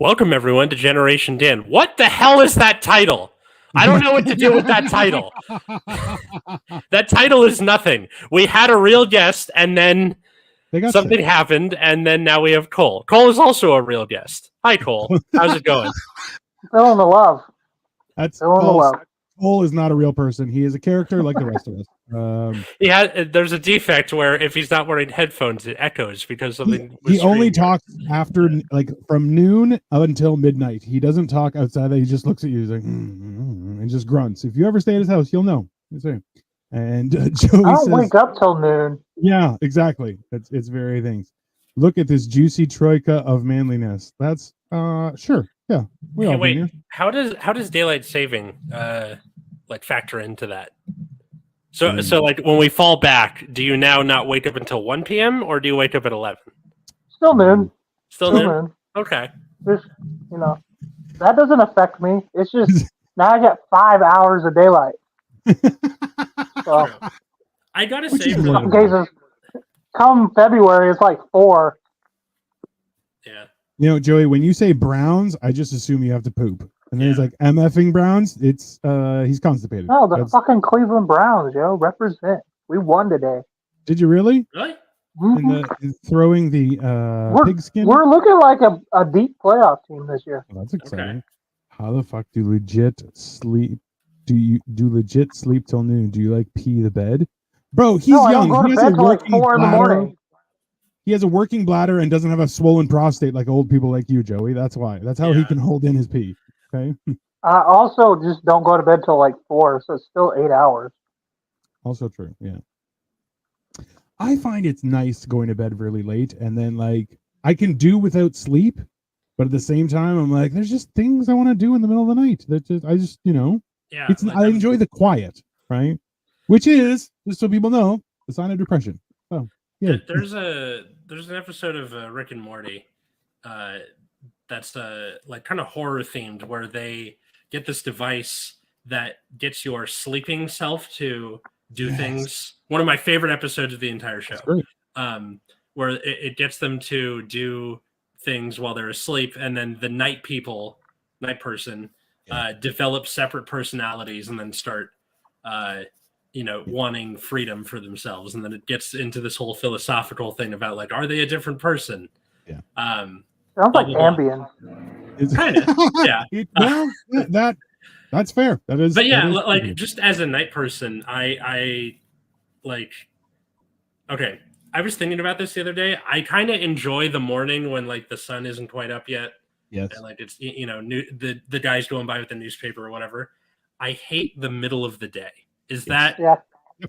Welcome, everyone, to Generation Dan. What the hell is that title? I don't know what to do with that title. That title is nothing. We had a real guest, and then something happened, and then now we have Cole. Cole is also a real guest. Hi, Cole. How's it going? Fill in the love. That's Fill in the love. Cole is not a real person. He is a character like the rest of us. There's a defect where if he's not wearing headphones, it echoes because something. He only talks after from noon until midnight. He doesn't talk outside. He just looks at you like and just grunts. If you ever stay at his house, you'll know. And Joey I don't wake up till noon. Yeah, exactly. It's very things. Look at this juicy troika of manliness. That's sure. Yeah. Wait. How does daylight saving factor into that? So like when we fall back, do you now not wake up until 1 p.m. or do you wake up at 11? Still noon. Still noon. Okay. Just, that doesn't affect me. It's just now I get 5 hours of daylight. So I gotta say, some cases, come February, it's like 4. Yeah. Joey, when you say Browns, I just assume you have to poop. And then he's like, MFing Browns, it's he's constipated. No, the fucking Cleveland Browns, yo, represent. We won today. Did you really? Really? Mm-hmm. In throwing the pigskin? We're looking like a deep playoff team this year. Oh, that's exciting. Okay. How the fuck do legit sleep? Do you legit sleep till noon? Do you pee the bed? Bro, he's young. I don't go to bed till like 4 in the morning. He has a working bladder and doesn't have a swollen prostate like old people like you, Joey. That's why. That's how he can hold in his pee. Okay. I also just don't go to bed till like 4, so it's still 8 hours. Also true. Yeah. I find it's nice going to bed really late, and then I can do without sleep, but at the same time, I'm like, there's just things I want to do in the middle of the night. Yeah. I enjoy the quiet, right? Which is, just so people know, the sign of depression. Oh, yeah. There's an episode of Rick and Morty that's kind of horror themed, where they get this device that gets your sleeping self to do things. One of my favorite episodes of the entire show, where it gets them to do things while they're asleep, and then the night person develop separate personalities and then start wanting freedom for themselves. And then it gets into this whole philosophical thing about are they a different person? Yeah. Sounds like Ambien. Kind of. Yeah. That's fair. That is. But yeah, that is just as a night person, I okay. I was thinking about this the other day. I kind of enjoy the morning when the sun isn't quite up yet. Yes. And it's the guys going by with the newspaper or whatever. I hate the middle of the day. Is that a thing? Yeah,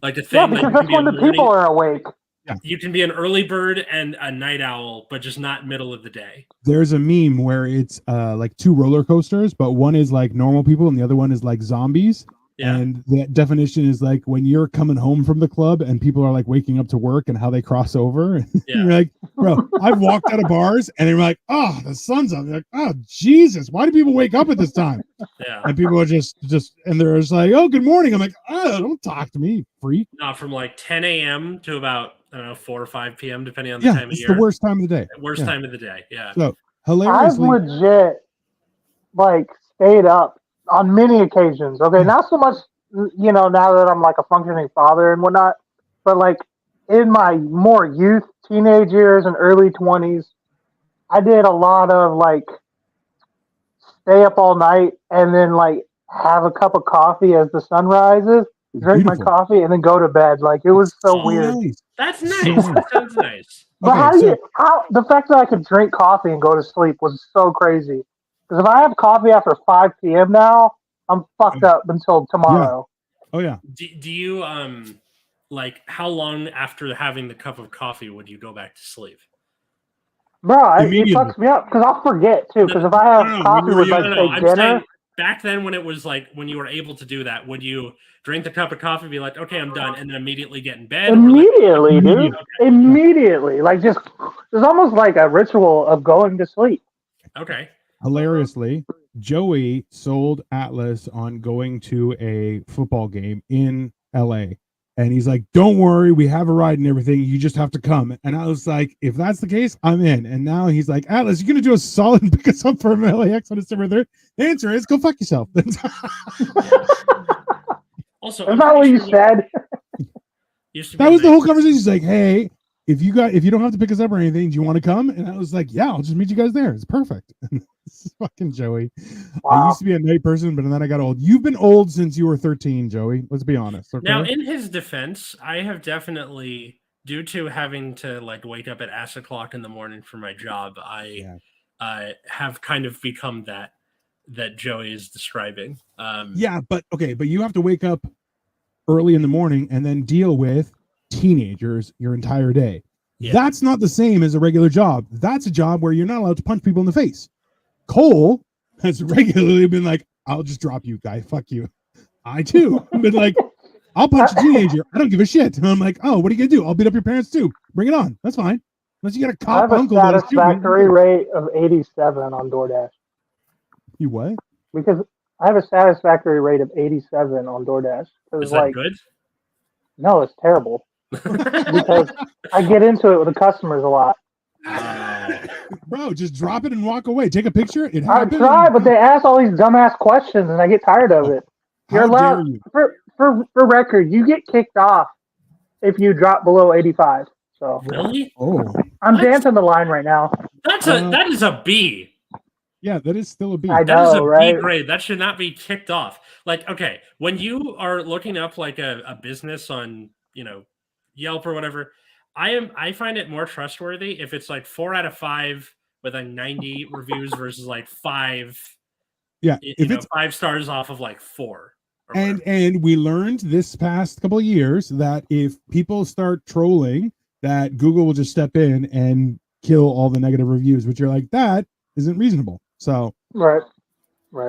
because that's when the people are awake. Yeah. You can be an early bird and a night owl, but just not middle of the day. There's a meme where it's two roller coasters, but one is normal people and the other one is zombies. Yeah. And the definition is when you're coming home from the club and people are waking up to work and how they cross over. Yeah. You're like, bro, I've walked out of bars and they're like, oh, the sun's up. They're like, oh, Jesus, why do people wake up at this time? Yeah. And people are just and they're just like, oh, good morning. I'm like, oh, don't talk to me, freak. No, from 10 a.m. to about 4 or 5 p.m. depending on the time of year. It's the worst time of the day. Worst time of the day. Yeah. So hilariously, I've legit stayed up on many occasions. Okay, not so much, now that I'm a functioning father and whatnot, but in my more youth, teenage years and early 20s, I did a lot of stay up all night and then have a cup of coffee as the sun rises, drink my coffee, and then go to bed. It was so weird. Nice. That's nice. That sounds nice. But how the fact that I could drink coffee and go to sleep was so crazy. Because if I have coffee after 5 p.m. now, I'm fucked up until tomorrow. Yeah. Oh, yeah. Do you, how long after having the cup of coffee would you go back to sleep? Bro, it fucks me up because I'll forget, too. Because if I have coffee with, say, dinner... Back then when it was when you were able to do that, would you drink the cup of coffee, be like, okay, I'm done, and then immediately get in bed? Immediately, dude. Okay. Immediately. Just, there's almost a ritual of going to sleep. Okay. Hilariously, Joey sold Atlas on going to a football game in LA. And he's like, don't worry, we have a ride and everything. You just have to come. And I was like, if that's the case, I'm in. And now he's like, Atlas, you're going to do a solid and pick us up from LAX on December 3rd? The answer is, go fuck yourself. Also, That's not what you said. That was the whole conversation. He's like, hey, if you don't have to pick us up or anything, do you want to come? And I was like, yeah, I'll just meet you guys there. It's perfect. This is fucking Joey. Wow. I used to be a night person, but then I got old. You've been old since you were 13, Joey. Let's be honest. Okay? Now, in his defense, I have definitely, due to having to like wake up at ass o'clock in the morning for my job, I have kind of become that Joey is describing. But you have to wake up early in the morning and then deal with teenagers your entire day. Yeah. That's not the same as a regular job. That's a job where you're not allowed to punch people in the face. Cole has regularly been like, I'll just drop you, guy. Fuck you. I too. I've been like, I'll punch a teenager. I don't give a shit. And I'm like, oh, what are you gonna do? I'll beat up your parents too. Bring it on. That's fine. Unless you got a cop uncle. I have a satisfactory rate of 87 on DoorDash. You what? Because I have a satisfactory rate of 87 on DoorDash. Is that good? No, it's terrible. Because I get into it with the customers a lot. Bro, just drop it and walk away. Take a picture. I try, but they ask all these dumbass questions, and I get tired of it. You're allowed, for record, you get kicked off if you drop below 85. So really? Oh, I'm dancing the line right now. That is a B. Yeah, that is still a B. I know, that is a right? B grade. That should not be kicked off. Like, okay, when you are looking up like a business on, Yelp or whatever, I find it more trustworthy if it's like 4 out of 5 with like 90 reviews versus like 5. Yeah, if it's 5 stars off of like 4. And we learned this past couple of years that if people start trolling, that Google will just step in and kill all the negative reviews, which you're like, that isn't reasonable. So right.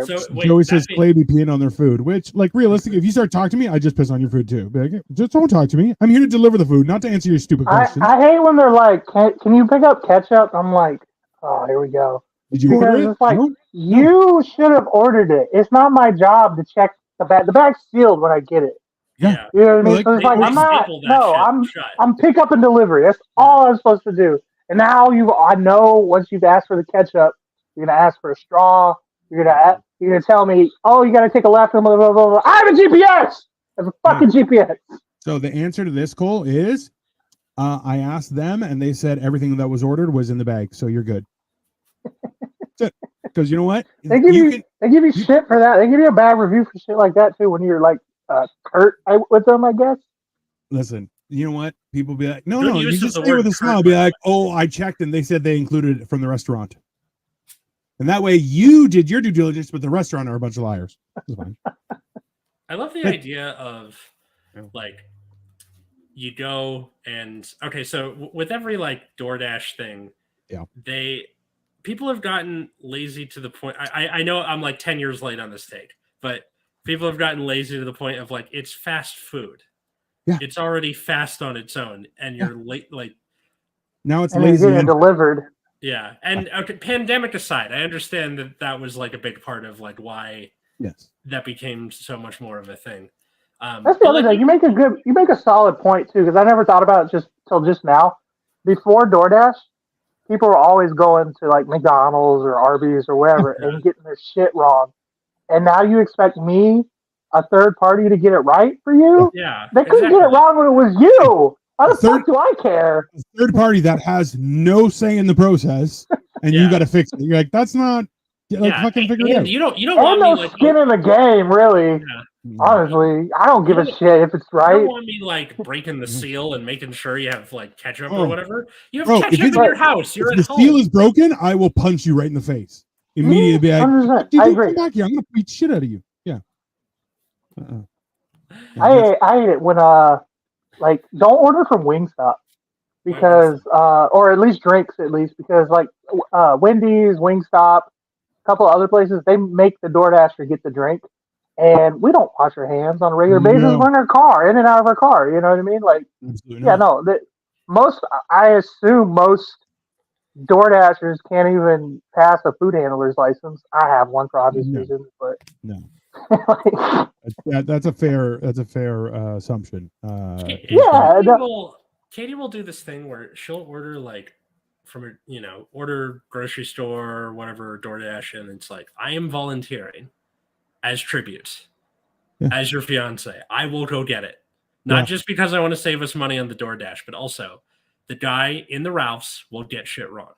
So wait, Joey says Clay be peeing on their food, which, like, realistically, if you start talking to me, I just piss on your food too. Be like, just don't talk to me. I'm here to deliver the food, not to answer your stupid questions. I hate when they're like, can you pick up ketchup? I'm like, oh, here we go. Did you order it? It's like, you should have ordered it. It's not my job to check the bag. The bag's sealed when I get it. Yeah. You know what I mean? So it's like, I'm pick up and delivery. That's all I'm supposed to do. And now I know once you've asked for the ketchup, you're going to ask for a straw. You're gonna tell me, oh, you got to take a left and blah, blah, blah, blah. I have a GPS. I have a fucking GPS. So the answer to this, Cole, is I asked them and they said everything that was ordered was in the bag. So you're good. Because you know what? They give you shit for that. They give you a bad review for shit like that too when you're like curt with them, I guess. Listen, you know what? People be like, no, you just say with a smile. Be like, oh, I checked and they said they included it from the restaurant. And that way you did your due diligence, but the restaurant are a bunch of liars. That's fine. I love the idea of like you go and okay, so with every like DoorDash thing, people have gotten lazy to the point. I know I'm like 10 years late on this take, but people have gotten lazy to the point of like it's fast food. Yeah. It's already fast on its own, and you're late. Like now it's lazy and delivered. Yeah, and okay, pandemic aside, I understand that was like a big part of like why that became so much more of a thing. That's the other thing. You make a solid point too, because I never thought about it till just now. Before DoorDash, people were always going to like McDonald's or Arby's or wherever and getting their shit wrong. And now you expect me, a third party, to get it right for you? Yeah, they couldn't get it wrong when it was you. How the fuck do I care? A third party that has no say in the process, and you got to fix it. You're like, that's not fucking figure it out. You don't want no me like skin in the game, really. Yeah. Honestly, I don't give a shit if it's right. You don't want me like breaking the seal and making sure you have like ketchup or whatever. You have ketchup in your house. You're at home. The seal is broken, I will punch you right in the face immediately. Be like, dude, come back here. I'm gonna beat shit out of you. Yeah. I hate it when like, don't order from Wingstop because, or at least drinks because like, Wendy's, Wingstop, a couple of other places, they make the DoorDasher get the drink, and we don't wash our hands on a regular basis. We're in our car, in and out of our car. You know what I mean? Like, I assume most DoorDashers can't even pass a food handler's license. I have one for obvious reasons, but That's a fair assumption. Yeah, Katie will do this thing where she'll order like from order grocery store or whatever DoorDash, and it's like, I am volunteering as tribute, as your fiance. I will go get it. Not just because I want to save us money on the DoorDash, but also the guy in the Ralphs will get shit wrong.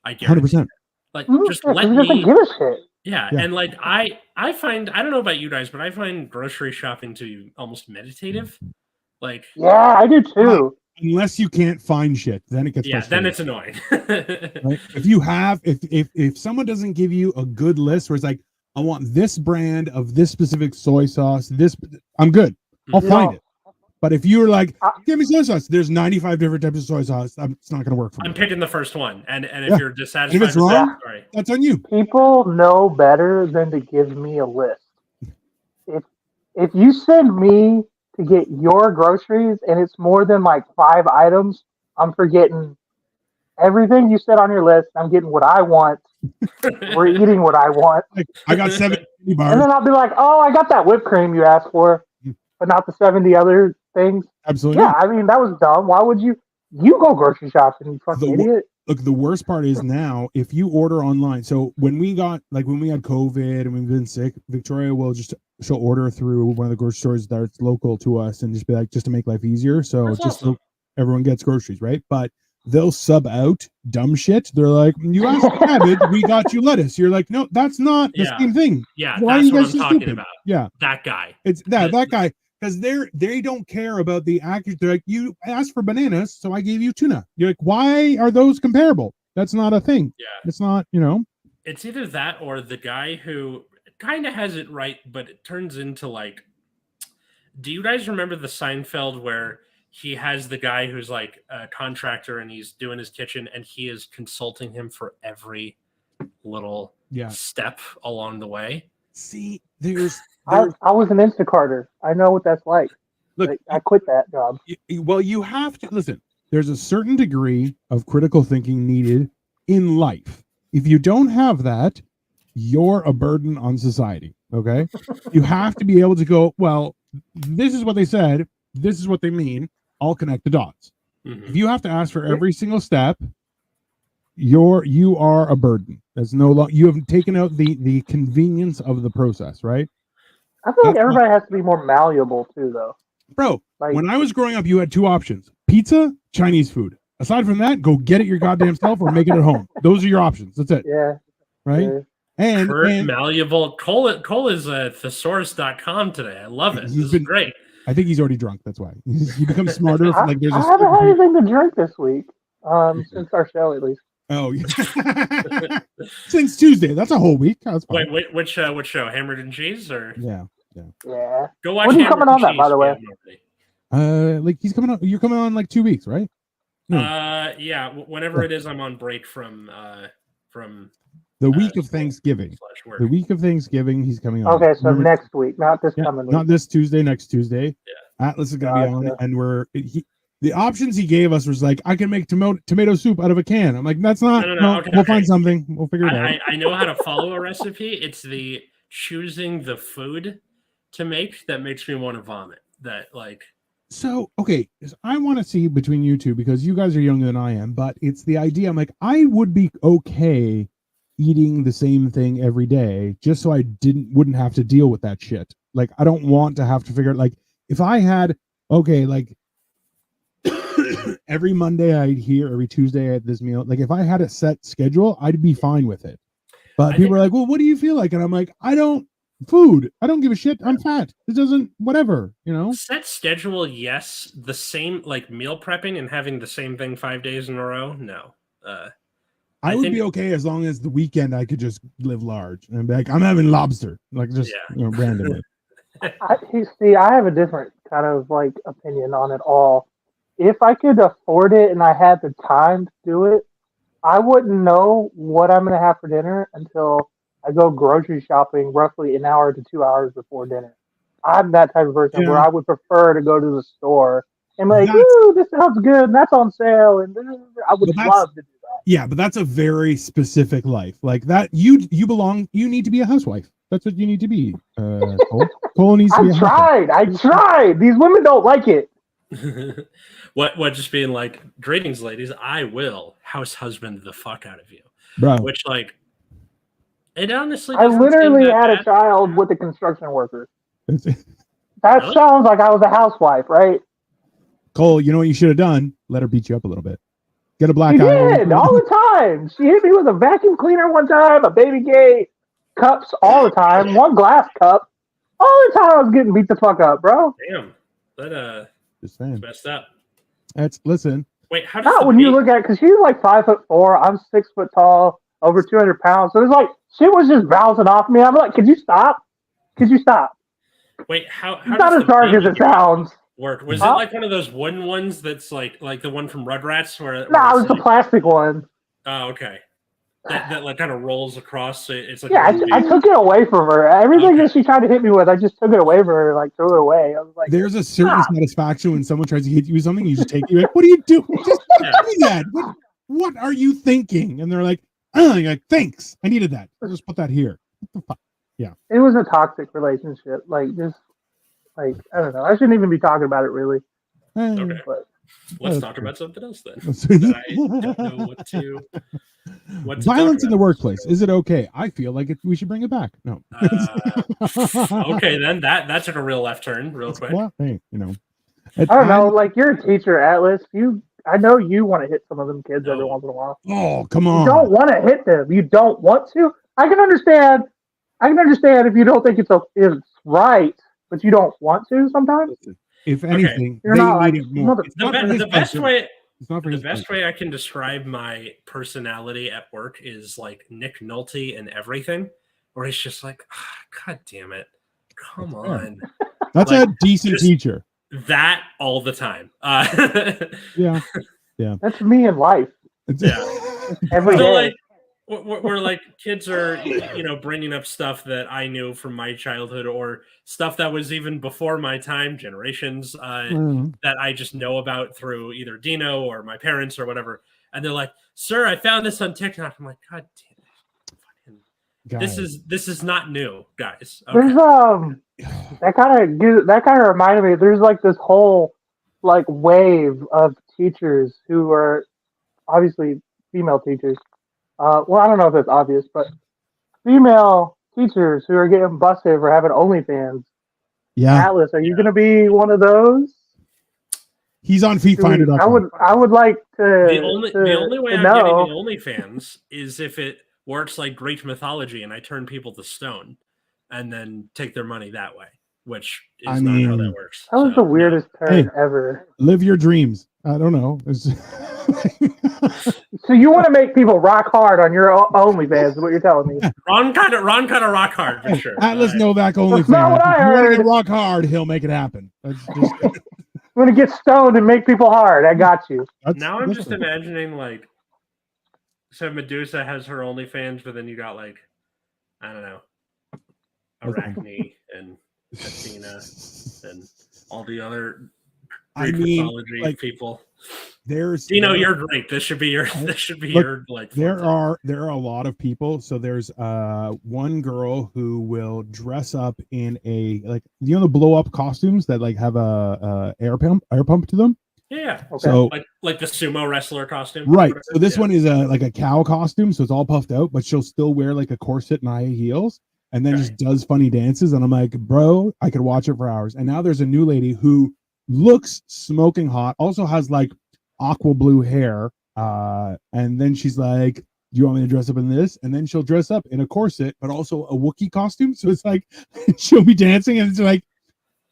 I guarantee 100%. Like, just he let doesn't me. give a shit. Yeah, and like I find, I don't know about you guys, but I find grocery shopping to be almost meditative. Like, Yeah, I do too. Unless you can't find shit, then it gets then it's annoying. Right? If someone doesn't give you a good list where it's like, I want this brand of this specific soy sauce, I'm good. I'll find it. But if you're like, give me soy sauce, there's 95 different types of soy sauce. It's not going to work for me. I'm picking the first one, and if you're dissatisfied, if it's wrong, that's on you. People know better than to give me a list. If you send me to get your groceries and it's more than like 5 items, I'm forgetting everything you said on your list. I'm getting what I want. We're eating what I want. Like, I got 70 bars. And then I'll be like, oh, I got that whipped cream you asked for, but not the 70 other things. Absolutely. Yeah, I mean, that was dumb. Why would you go grocery shopping, you fucking idiot? Look, the worst part is now if you order online. So when we had COVID and we've been sick, Victoria she'll order through one of the grocery stores that's local to us and just be like, just to make life easier. So that's just awesome. so everyone gets groceries, right? But they'll sub out dumb shit. They're like, you asked for cabbage, we got you lettuce. You're like, no, that's not the same thing. Yeah, why that's are you what guys I'm so talking stupid? about. Yeah, that guy. It's that guy. Because they don't care about the accuracy. They're like, you asked for bananas, so I gave you tuna. You're like, why are those comparable? That's not a thing. Yeah, it's not. It's either that or the guy who kind of has it right, but it turns into like. Do you guys remember the Seinfeld where he has the guy who's like a contractor and he's doing his kitchen and he is consulting him for every little step along the way? See, I was an Instacarter. I know what that's like. Look, I quit that job. Well, you have to listen. There's a certain degree of critical thinking needed in life. If you don't have that, you're a burden on society. Okay, you have to be able to go, well, this is what they said. This is what they mean. I'll connect the dots. Mm-hmm. If you have to ask for every single step, you are a burden. There's no long. You have taken out the convenience of the process, right? I feel like everybody has to be more malleable too, though. Bro, when I was growing up, you had 2 options: pizza, Chinese food. Aside from that, go get it your goddamn self or make it at home. Those are your options. That's it. Yeah. Right. Yeah. And malleable. Cole is thesaurus.com today. I love it. This is great. I think he's already drunk. That's why he becomes smarter. I haven't had anything to drink this week. Since our show, at least. Oh, yeah. Since Tuesday. That's a whole week. That's fine. Wait, which show? Hammered and Cheese or? Yeah. Go watch. When are you coming on that, by the way? Like he's coming on. You're coming on like 2 weeks, right? Yeah. Whenever it is, I'm on break from the week of Thanksgiving. The week of Thanksgiving, he's coming on. Okay, so next week, not this coming week. Not this Tuesday, next Tuesday. Yeah. Atlas is going to be on, and the options he gave us was like, I can make tomato soup out of a can. I'm like, that's not. No, okay, we'll find something. We'll figure it out. I know how to follow a recipe. It's the choosing the food to make that makes me want to vomit. So, okay, I want to see between you two, because you guys are younger than I am, but it's the idea. I'm like, I would be okay eating the same thing every day just so I wouldn't have to deal with that shit. Like, I don't want to have to figure out, like, if I had, like every Monday I'd hear, every Tuesday I had this meal. Like, if I had a set schedule, I'd be fine with it. But people are like, well, what do you feel like? And I'm like, I don't give a shit. I'm fat. It doesn't, whatever, Set schedule, yes. The same, like meal prepping and having the same thing 5 days in a row, no. I would be okay as long as the weekend I could just live large and be like, I'm having lobster, like just randomly. I have a different kind of like opinion on it all. If I could afford it and I had the time to do it, I wouldn't know what I'm going to have for dinner until I go grocery shopping roughly an hour to 2 hours before dinner. I'm that type of person where I would prefer to go to the store and be like, ooh, this sounds good and that's on sale, and I would love to do that. Yeah, but that's a very specific life. Like that, you need to be a housewife. That's what you need to be. Cole. Cole needs to be. I tried. These women don't like it. what just being like, greetings, ladies. I will house husband the fuck out of you, bro. Which like, it honestly. I literally had bad. a child with a construction worker. That really? Sounds like I was a housewife, right? Cole, you know what you should have done? Let her beat you up a little bit. Get a black she eye. Did all the time. She hit me with a vacuum cleaner one time, a baby gate, cups all the time, one glass cup. All the time I was getting beat the fuck up, bro. Damn. That just saying. Messed up. Listen. Wait, how does not when you look at it, because she's like 5'4", I'm 6 foot tall, over 200 pounds. So it's like shit was just bouncing off me. I'm like, could you stop? Could you stop? Wait, how it's not as dark as it sounds. Work. Was it like one of those wooden ones that's like the one from Rugrats? Where no, it was the plastic one. Oh, okay. That like kind of rolls across. So it's like I took it away from her. Everything that she tried to hit me with, I just took it away from her, like threw it away. I was like, there's a certain satisfaction when someone tries to hit you with something. You just take you. Like, what are you doing? Just do that. What are you thinking? And they're like, you're like, thanks. I needed that. I'll just put that here. What the fuck? Yeah. It was a toxic relationship. Like just. Like, I don't know. I shouldn't even be talking about it, really. Okay. But, let's talk about something else then. I don't know what to Violence in the workplace. Is it okay? I feel like we should bring it back. No. Okay, then that took a real left turn real quick. Well, hey, I don't know. Like, you're a teacher, Atlas. I know you want to hit some of them kids every once in a while. Oh, come on. You don't want to hit them. You don't want to. I can understand if you don't think it's right. But you don't want to sometimes. If anything, you're not like the best way. The best way I can describe my personality at work is like Nick Nolte and Everything, where he's just like, God damn it, come on. That's like, a decent teacher. That all the time. Yeah. That's me in life. Yeah. Every day. Like, where like kids are bringing up stuff that I knew from my childhood or stuff that was even before my time, generations that I just know about through either Dino or my parents or whatever, and they're like, "Sir, I found this on TikTok." I'm like, "God damn it, this is not new, guys." Okay. There's that kind of reminded me. There's like this whole like wave of teachers who are obviously female teachers. Well, I don't know if it's obvious, but female teachers who are getting busted for having OnlyFans. Yeah. Atlas, are you going to be one of those? He's on feetfinder.com. I would like to. The only way I'm getting the OnlyFans is if it works like Greek mythology and I turn people to stone and then take their money that way, which is not how that works. That was the weirdest turn ever. Live your dreams. I don't know. So you want to make people rock hard on your OnlyFans? Is what you're telling me? Ron kind of rock hard for sure. Atlas Novak OnlyFans. That's not what I heard. If you want to rock hard, he'll make it happen. I'm going to get stoned and make people hard. I got you. Now I'm just imagining like, so Medusa has her OnlyFans, but then you got like, I don't know, Arachne and Athena and all the other Greek mythology people. Dino, you're great. This should be your like. There are a lot of people. So there's one girl who will dress up in a the blow up costumes that like have a air pump to them. Yeah. Okay. So like the sumo wrestler costume. Right. So this one is a cow costume, so it's all puffed out, but she'll still wear like a corset and high heels, and then just does funny dances. And I'm like, bro, I could watch it for hours. And now there's a new lady who looks smoking hot, also has like aqua blue hair, and then she's like, do you want me to dress up in this? And then she'll dress up in a corset but also a Wookiee costume, so it's like she'll be dancing and it's like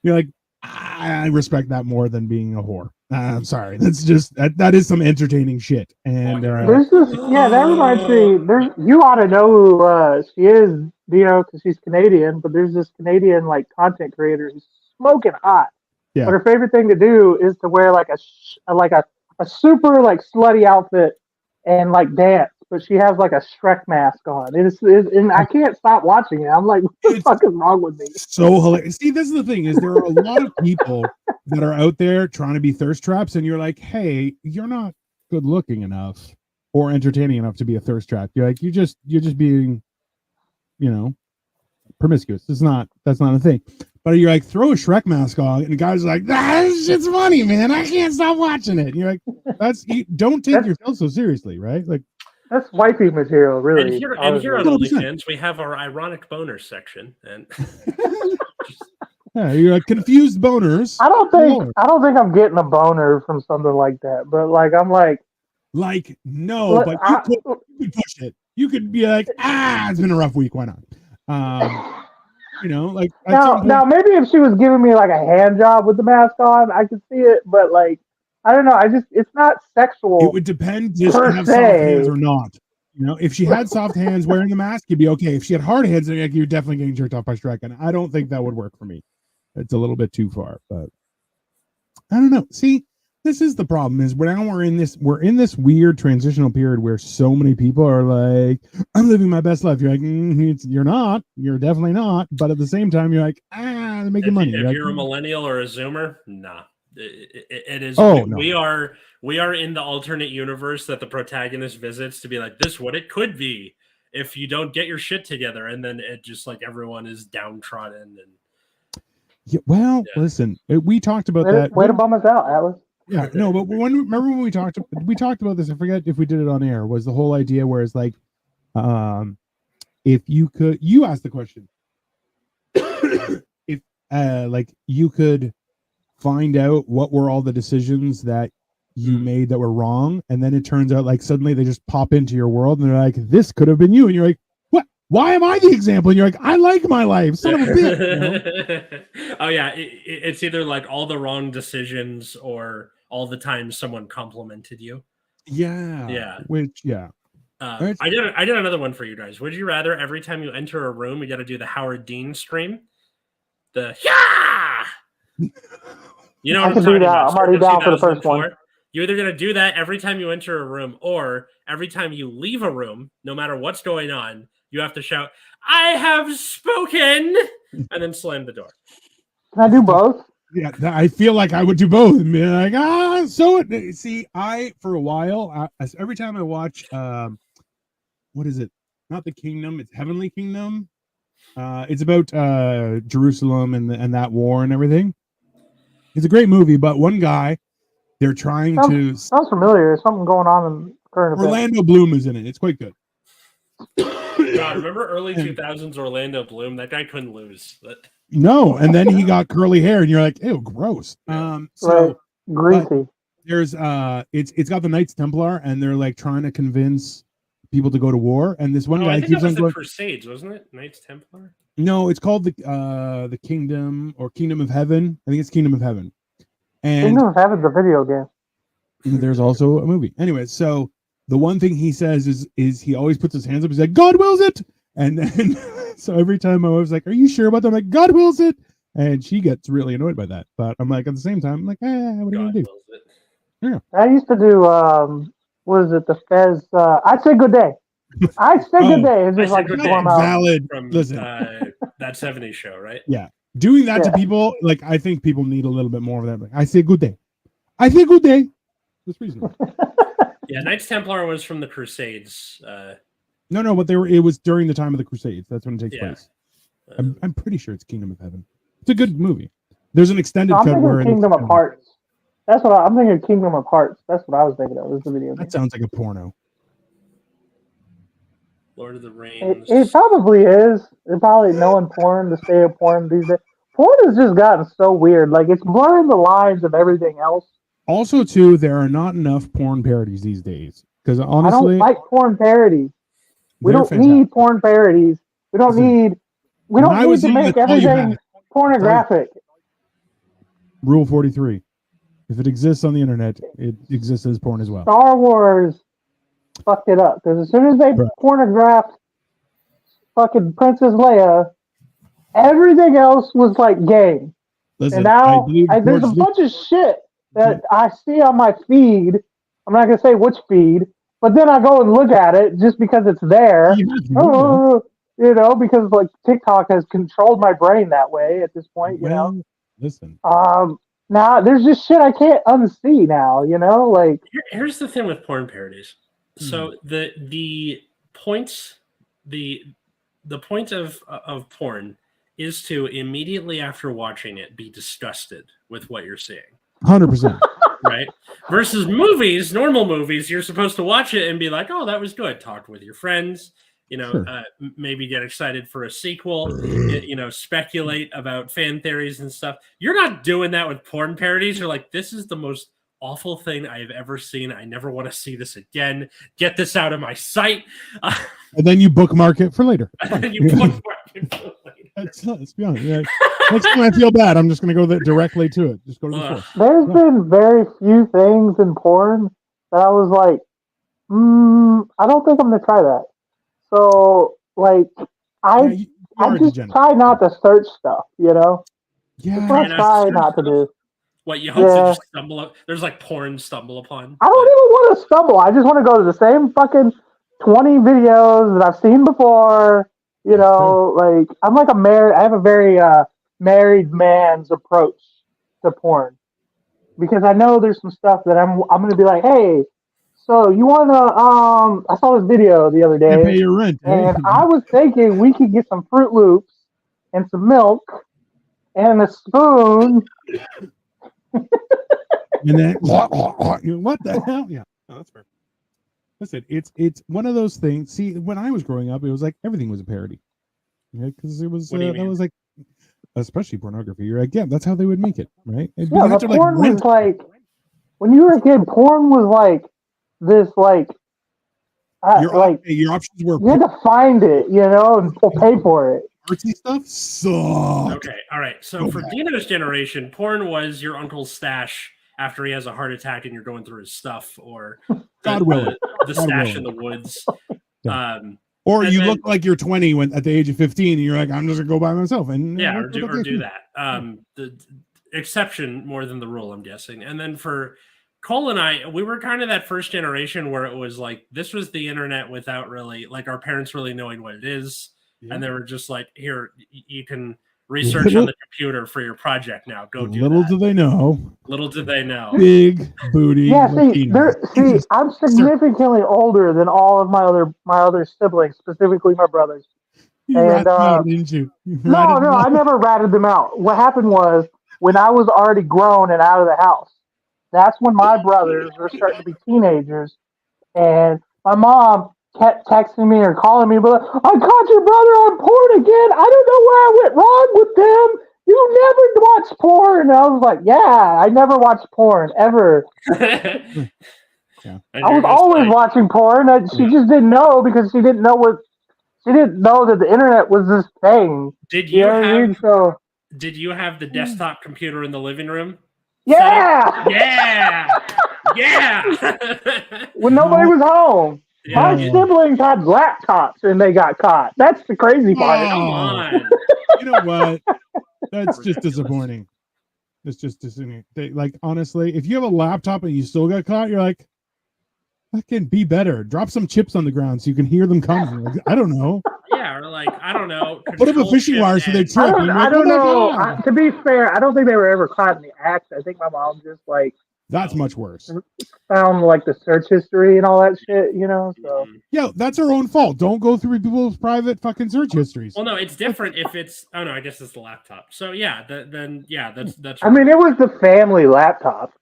you're like, I respect that more than being a whore. I'm sorry, that's just that is some entertaining shit. And there's this that reminds me, you ought to know who she is, because she's Canadian, but there's this Canadian like content creator who's smoking hot. Yeah. But her favorite thing to do is to wear like a super like slutty outfit and like dance, but she has like a Shrek mask on. And I can't stop watching it. I'm like, what the fuck is wrong with me? So hilarious. See, this is the thing: is there are a lot of people that are out there trying to be thirst traps, and you're like, hey, you're not good looking enough or entertaining enough to be a thirst trap. You're like, you're just being, promiscuous. That's not a thing. But you're like, throw a Shrek mask on, and the guy's like, this shit's funny, man. I can't stop watching it. And you're like, don't take yourself so seriously, right? Like, that's wifey material, really. And here on OnlyFans, we have our ironic boner section, and yeah, you're like confused boners. I don't think I'm getting a boner from something like that. But like, I'm like no, but you could push it. You could be like, it's been a rough week. Why not? Like now maybe if she was giving me like a hand job with the mask on, I could see it. But like, I don't know. It's not sexual. It would depend if she have soft hands or not. If she had soft hands wearing the mask, you'd be okay. If she had hard hands, then you're definitely getting jerked off by Shrek, and I don't think that would work for me. It's a little bit too far, but I don't know. See, this is the problem: is now we're in this weird transitional period where so many people are like, "I'm living my best life." You're like, "You're not. You're definitely not." But at the same time, you're like, they're making money. If you're a millennial or a Zoomer, nah. It is. No. We are in the alternate universe that the protagonist visits to be like, this what it could be if you don't get your shit together, and then it just like everyone is downtrodden. And listen, we talked about that. Way to bum us out, Atlas. Yeah, no, but remember when we talked about this? I forget if we did it on air. Was the whole idea where it's like, if you asked the question, if like you could find out what were all the decisions that you made that were wrong, and then it turns out like suddenly they just pop into your world and they're like, this could have been you, and you're like, what? Why am I the example? And you're like, I like my life, son of a bitch. Oh yeah, it's either like all the wrong decisions or all the time someone complimented you. Yeah. I did another one for you guys. Would you rather every time you enter a room you got to do the Howard Dean scream? The yeah. You know what I'm talking about. I'm already down for the first one. You're either going to do that every time you enter a room, or every time you leave a room, no matter what's going on, you have to shout, I have spoken, and then slam the door. Can I do both? Yeah, I feel like I would do both. And be like, see, for a while, every time I watch, what is it? Not the Kingdom, it's Heavenly Kingdom. It's about Jerusalem and that war and everything. It's a great movie, but one guy, they're trying to... Sounds familiar. There's something going on in current events. Orlando Bloom is in it. It's quite good. God, remember early 2000s Orlando Bloom? That guy couldn't lose. No, and then he got curly hair, and you're like, ew, gross. Right. Greasy. There's it's got the Knights Templar, and they're like trying to convince people to go to war, and this one guy keeps on going. The Crusades, wasn't it? Knights Templar. No, it's called the Kingdom or Kingdom of Heaven. I think it's Kingdom of Heaven. And Kingdom of Heaven's a video game. There's also a movie. Anyway, so the one thing he says is he always puts his hands up. He's like, God wills it. And then so every time my wife's like, are you sure about that? I'm like, God wills it. And she gets really annoyed by that. But I'm like, at the same time, I'm like, what are you going to do? Yeah. I used to do, what is it, the Fez? I'd say good day. I'd say good day. It's just like valid. Listen. That 70s show, right? Yeah. Doing that to people, like, I think people need a little bit more of that. Like, I say good day. I say good day. That's reasonable. Yeah, Knights Templar was from the Crusades. No, but it was during the time of the Crusades. That's when it takes place. I'm pretty sure it's Kingdom of Heaven. It's a good movie. There's an extended cut where Kingdom of Hearts. That's what I'm thinking. Kingdom of Hearts. That's what I was thinking of. Was the video game. That sounds like a porno. Lord of the Rings. It probably is. It's probably knowing porn, the state of porn these days. Porn has just gotten so weird. Like, it's blurring the lines of everything else. Also, too, there are not enough porn parodies these days. Because honestly, I don't like porn parodies. We don't need porn parodies. We don't need to make everything pornographic. Rule 43. If it exists on the internet, it exists as porn as well. Star Wars fucked it up. Because as soon as they pornographed fucking Princess Leia, everything else was like gay. Listen, and now there's a bunch of shit that I see on my feed. I'm not going to say which feed, but then I go and look at it just because it's there. Because like TikTok has controlled my brain that way at this point, Listen. Now there's just shit I can't unsee now, like. Here's the thing with porn parodies. So the points, the the point of porn is to immediately after watching it be disgusted with what you're seeing. 100%. Right? Versus movies, normal movies, you're supposed to watch it and be like, "Oh, that was good." Talk with your friends, Sure. Maybe get excited for a sequel, speculate about fan theories and stuff. You're not doing that with porn parodies. You're like, "This is the most awful thing I've ever seen. I never want to see this again. Get this out of my sight." And then you bookmark it for later. And then you bookmark it for later. Let's be honest. Yeah. Next time I feel bad, I'm just going to go directly to it. Just go to the source. There's been very few things in porn that I was like, I don't think I'm going to try that. So, like, I just try not to search stuff, you know? Yeah. That's what I try not to do. What, you hope to just stumble up? There's like porn stumble upon. I don't even want to stumble. I just want to go to the same fucking 20 videos that I've seen before. You know, like, I'm like I have a very married man's approach to porn. Because I know there's some stuff that I'm going to be like, hey, so you want to, I saw this video the other day. Pay your rent. And I was thinking we could get some Fruit Loops and some milk and a spoon. And then what the hell? Yeah, that's fair. Listen, it's one of those things. See, when I was growing up, it was like everything was a parody, right? Because it was that was like, especially pornography. You're like, yeah, that's how they would make it, right? And yeah, the porn was like when you were a kid. Porn was like this, like your options were you had to find it, you know, and pay for it. Artsy stuff sucked. Okay, all right. So for Dino's generation, porn was your uncle's stash after he has a heart attack and you're going through his stuff, or the stash in the woods. Yeah. Or you look like you're 20 when at the age of 15 and you're like, I'm just gonna go by myself. And or do that. The exception more than the rule, I'm guessing. And then for Cole and I, we were kind of that first generation where it was like, this was the internet without really, like, our parents really knowing what it is. Yeah. And they were just like, here, you can research on the computer for your project now. Go do Little do they know. Little do they know. Big booty. Yeah, see, I'm significantly older than all of my other siblings, specifically my brothers. You ratted them out, didn't you? No, I never ratted them out. What happened was when I was already grown and out of the house, that's when my brothers were starting to be teenagers, and my mom kept texting me or calling me, but I caught your brother on porn again. I don't know where I went wrong with them. You never watch porn. And I was like, yeah, I never watched porn ever. Yeah. I was always watching porn. She just didn't know because she didn't know that the internet was this thing. Did you have the desktop computer in the living room? Yeah. Yeah. When nobody was home. My siblings had laptops and they got caught. That's the crazy part. Come on. You know what? That's just disappointing. It's just disappointing. Like, honestly, if you have a laptop and you still got caught, you're like, that can be better. Drop some chips on the ground so you can hear them coming. Like, I don't know. Yeah, or like, I don't know. Put up a fishing wire so they trip. I don't know. To be fair, I don't think they were ever caught in the act. I think my mom just like... That's much worse. Found like the search history and all that shit, you know. So yeah, that's our own fault. Don't go through people's private fucking search histories. Well, no, it's different if it's. Oh no, I guess it's the laptop. So yeah, that's. I mean, it was the family laptop.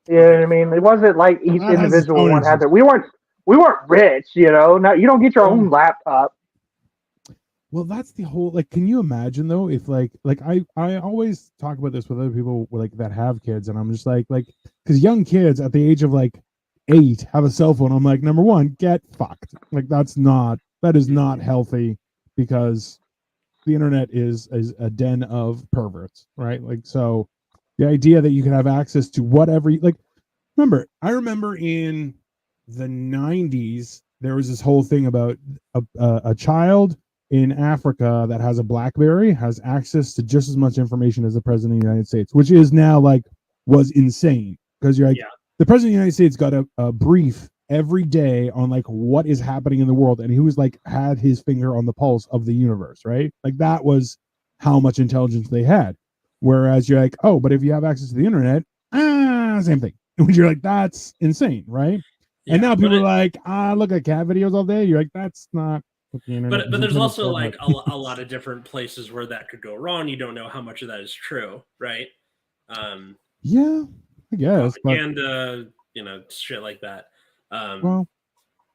You know what I mean? It wasn't like each individual one had that. We weren't rich, you know. Now you don't get your own laptop. Well, that's the whole, like, can you imagine though if like I always talk about this with other people like that have kids, and I'm just like because young kids at the age of like 8 have a cell phone. I'm like, number one, get fucked. Like that is not healthy, because the internet is a den of perverts, right? Like, so the idea that you can have access to whatever I remember in the 90s there was this whole thing about a child in Africa that has a BlackBerry has access to just as much information as the president of the United States, which is now was insane, because you're like, the president of the United States got a brief every day on like what is happening in the world, and he was like had his finger on the pulse of the universe, right? Like that was how much intelligence they had. Whereas you're like, oh, but if you have access to the internet, same thing. And you're like, that's insane, right? Yeah, and now people are like, look at cat videos all day. You're like, that's not But there's also like a lot of different places where that could go wrong. You don't know how much of that is true, right? Yeah, I guess. Propaganda, shit like that. Well,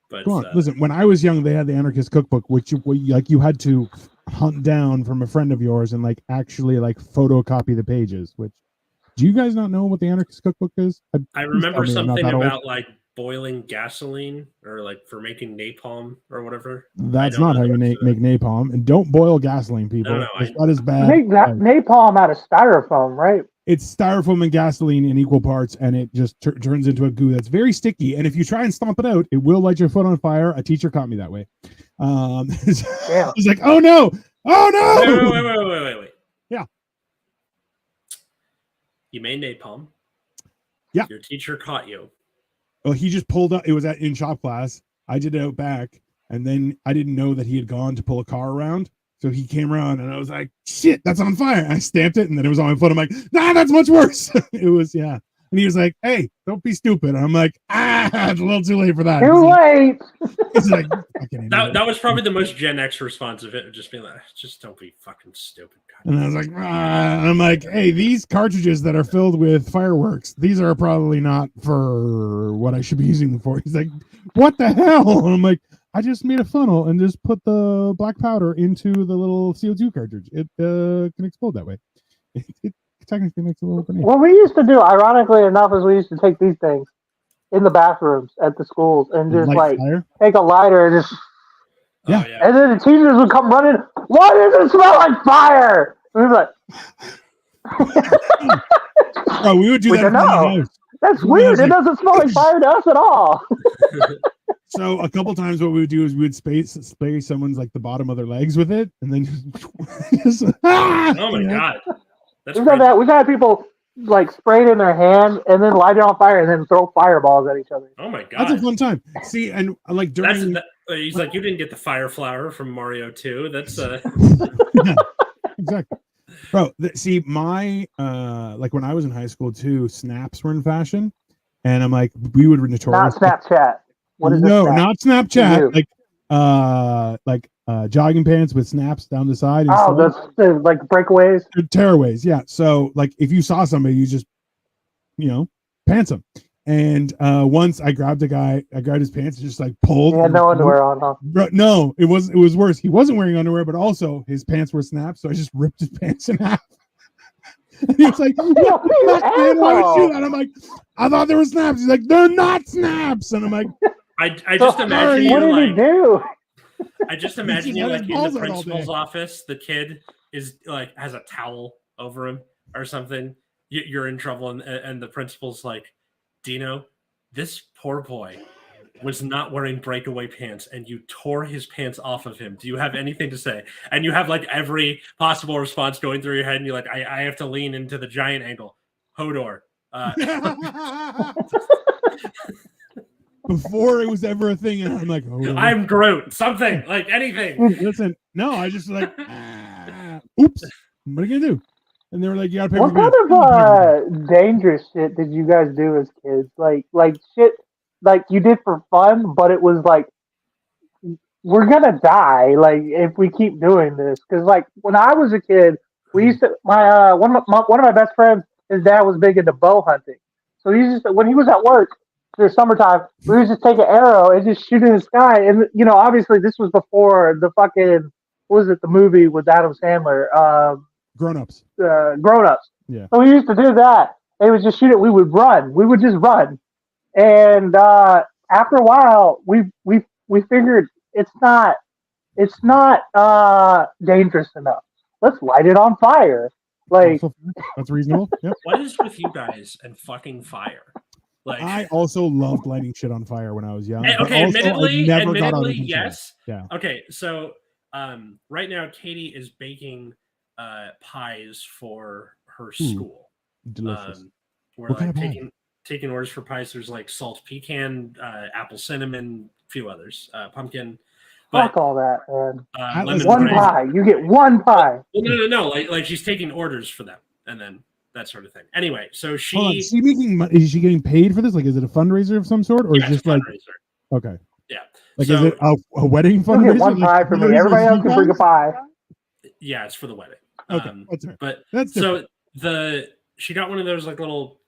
but go on. Listen, when I was young, they had the Anarchist Cookbook, which you had to hunt down from a friend of yours and like actually like photocopy the pages. Which, do you guys not know what the Anarchist Cookbook is? I remember something about like boiling gasoline or like for making napalm or whatever. That's not how you make napalm. And don't boil gasoline, people. No, that is bad. Make napalm out of styrofoam, right? It's styrofoam and gasoline in equal parts, and it just turns into a goo that's very sticky. And if you try and stomp it out, it will light your foot on fire. A teacher caught me that way. He's like, "Oh no! Oh no!" Wait. Yeah. You made napalm. Yeah. Your teacher caught you. Well, he just pulled up. It was in shop class. I did it out back, and then I didn't know that he had gone to pull a car around. So he came around, and I was like, "Shit, that's on fire!" I stamped it, and then it was on my foot. I'm like, "Nah, that's much worse." It was, yeah. And he was like, "Hey, don't be stupid." And I'm like, it's a little too late for that. Too late. He's like, that was probably the most Gen X response of it, just being like, "Just don't be fucking stupid." God. And I was like, and I'm like, "Hey, these cartridges that are filled with fireworks, these are probably not for what I should be using them for." He's like, "What the hell?" And I'm like, "I just made a funnel and just put the black powder into the little CO2 cartridge. It can explode that way. It technically makes a little grenade." What we used to do, ironically enough, is we used to take these things in the bathrooms at the schools and just take a lighter and just yeah. And then the teachers would come running. Why does it smell like fire? And we were like, we would do that. No, that's weird. It doesn't smell like fire to us at all. So a couple times what we would do is we would spray someone's like the bottom of their legs with it, and then just oh my god, we've had people like spray it in their hand and then light it on fire and then throw fireballs at each other. Oh my god, that's a fun time. See, and like during he's like, you didn't get the fire flower from Mario 2. That's yeah, exactly, bro. See, my like when I was in high school too, snaps were in fashion, and I'm like, we would notoriously not Snapchat. What is no, not Snapchat. Like jogging pants with snaps down the side. Oh, that's like breakaways. Tearaways, yeah. So like if you saw somebody, you just pants them. And once I grabbed a guy, I grabbed his pants and just like pulled. He had no underwear on, huh? No, it was worse. He wasn't wearing underwear, but also his pants were snapped, so I just ripped his pants in half. And he was like, "Why did you do that?" I'm like, "I thought they were snaps." He's like, "They're not snaps." And I'm like, I just imagine you what did he do? I just imagine you like in the principal's office, the kid is like has a towel over him or something. You're in trouble, and the principal's like, "Dino, this poor boy was not wearing breakaway pants, and you tore his pants off of him. Do you have anything to say?" And you have like every possible response going through your head, and you're like, I have to lean into the giant angle. Hodor. Before it was ever a thing, and I'm like, "Oh, I'm Groot." Something like anything. Listen, no, I just like, oops, what are you gonna do? And they were like, "You gotta pay." What kind of dangerous shit did you guys do as kids? Like shit, like you did for fun, but it was like, we're gonna die, like if we keep doing this. Because like when I was a kid, we used to one of my best friends, his dad was big into bow hunting, so he used to, when he was at work. The summertime, we would just take an arrow and just shoot in the sky. And, obviously this was before the fucking, what was it, the movie with Adam Sandler? Grown-Ups. Grown-Ups. Yeah. So we used to do that. They would just shoot it. We would run. We would just run. And after a while, we figured it's not dangerous enough. Let's light it on fire. Like that's reasonable. Yep. What is with you guys and fucking fire? Like, I also loved lighting shit on fire when I was young. Okay, admittedly, yes. Yeah. Okay, so right now Katie is baking pies for her school. Delicious. We're like taking orders for pies. There's like salt pecan, apple cinnamon, a few others, pumpkin. Fuck all that, man. One pie. You get one pie. Well, no. Like she's taking orders for them, and then that sort of thing. Anyway, so is she getting paid for this? Like, is it a fundraiser of some sort, or just like fundraiser? Okay. Yeah. Like, So, is it a wedding You fundraiser? get one pie for me. Everybody else can bring a pie. yeah, it's for the wedding. Okay, that's right. But That's so she got one of those like little,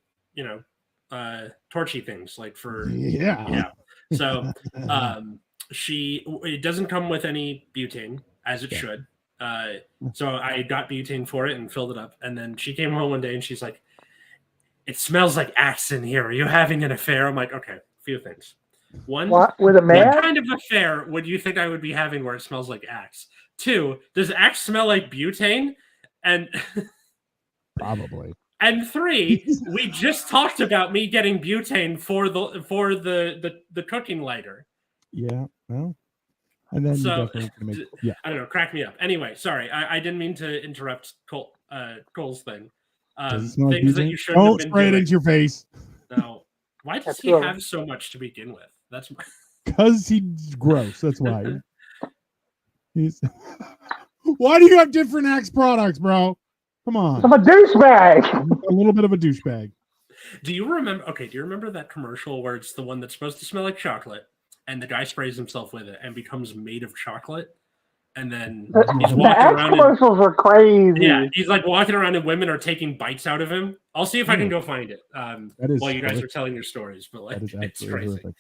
torchy things like for yeah. So it doesn't come with any butane as it should. So I got butane for it and filled it up. And then she came home one day and she's like, "It smells like Axe in here. Are you having an affair?" I'm like, "Okay, a few things. One, What, with a man? what kind of affair would you think I would be having where it smells like Axe? Two, does Axe smell like butane? And Probably. and three, we just talked about me getting butane for the cooking lighter. Yeah. Well, and then So, you definitely have to make. I don't know, crack me up. Anyway, sorry, I didn't mean to interrupt Cole's thing. Does it smell like Things that butane? you shouldn't Don't have been spray it doing. into your face. No, why does That's he right. have so much to begin with? That's Because he's gross. That's why. Why do you have different Axe products, bro? Come on. I'm a douchebag. A little bit of a douchebag. Do you remember? Okay, do you remember that commercial where it's the one that's supposed to smell like chocolate, and the guy sprays himself with it and becomes made of chocolate, and then he's The walking Axe around. commercials are crazy. Yeah, he's like walking around, and women are taking bites out of him. I'll see if I can go find it. That is while you guys horrific. are telling your stories, but like That is it's absolutely crazy. horrific.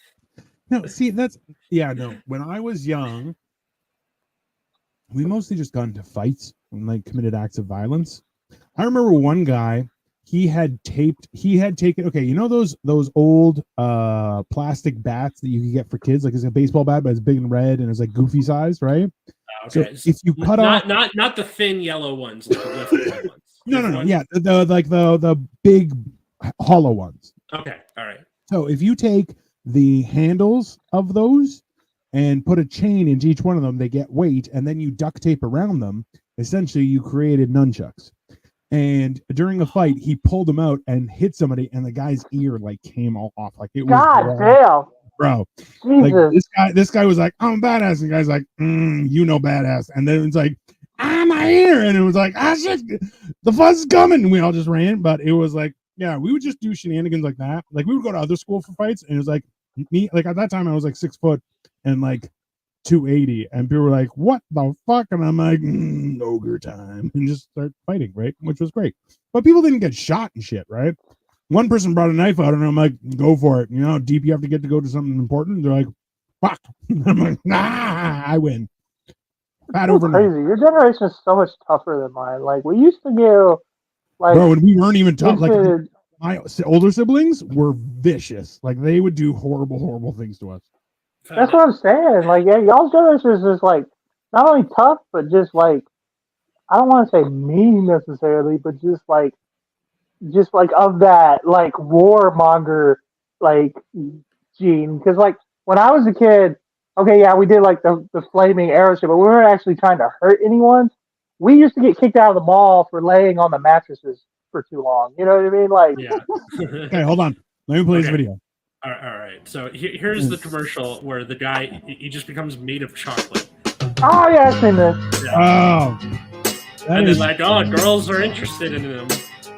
No, see, no. When I was young, we mostly just got into fights and like committed acts of violence. I remember one guy, he had taken, okay, you know those old plastic bats that you could get for kids, like it's a baseball bat, but it's big and red and it's like goofy sized, right? Okay, So if you cut off, not the thin yellow ones, like the lift ones. no, yeah, the big hollow ones. Okay, all right. So if you take the handles of those and put a chain into each one of them, they get weight, and then you duct tape around them. Essentially, you created nunchucks. And during a fight, he pulled them out and hit somebody, and the guy's ear like came all off. Like it was God damn. bro. Jesus. Like this guy was like, "I'm badass," and the guy's like, "You know, badass." And then it's like, my ear, and it was like, shit, the fuzz is coming. And we all just ran, but it was like, yeah, we would just do shenanigans like that. Like we would go to other school for fights, and it was like me. Like at that time, I was like 6 foot and like 280, and people were like, "What the fuck?" And I'm like, "Ogre time," and just start fighting, right? Which was great, but people didn't get shot and shit, right? One person brought a knife out, and I'm like, "Go for it." You know how deep you have to get to go to something important? And they're like, "Fuck!" And I'm like, "Nah, I win." Bad over crazy. Your generation is so much tougher than mine. Like we used to get like, bro, and we weren't even tough. Like into- my older siblings were vicious. Like they would do horrible things to us. that's what I'm saying. Like, yeah, y'all's generation is just like not only tough, but just like I don't want to say mean necessarily, but just like of that like warmonger like gene. Because like when I was a kid, okay, yeah, we did like the flaming arrow shit, but we weren't actually trying to hurt anyone. We used to get kicked out of the mall for laying on the mattresses for too long. You know what I mean? Like, Yeah. Okay, hold on. Let me play this video. All right. So here's the commercial where the guy he just becomes made of chocolate. oh yeah, I've seen this. Oh, And then like, oh, girls are interested in him.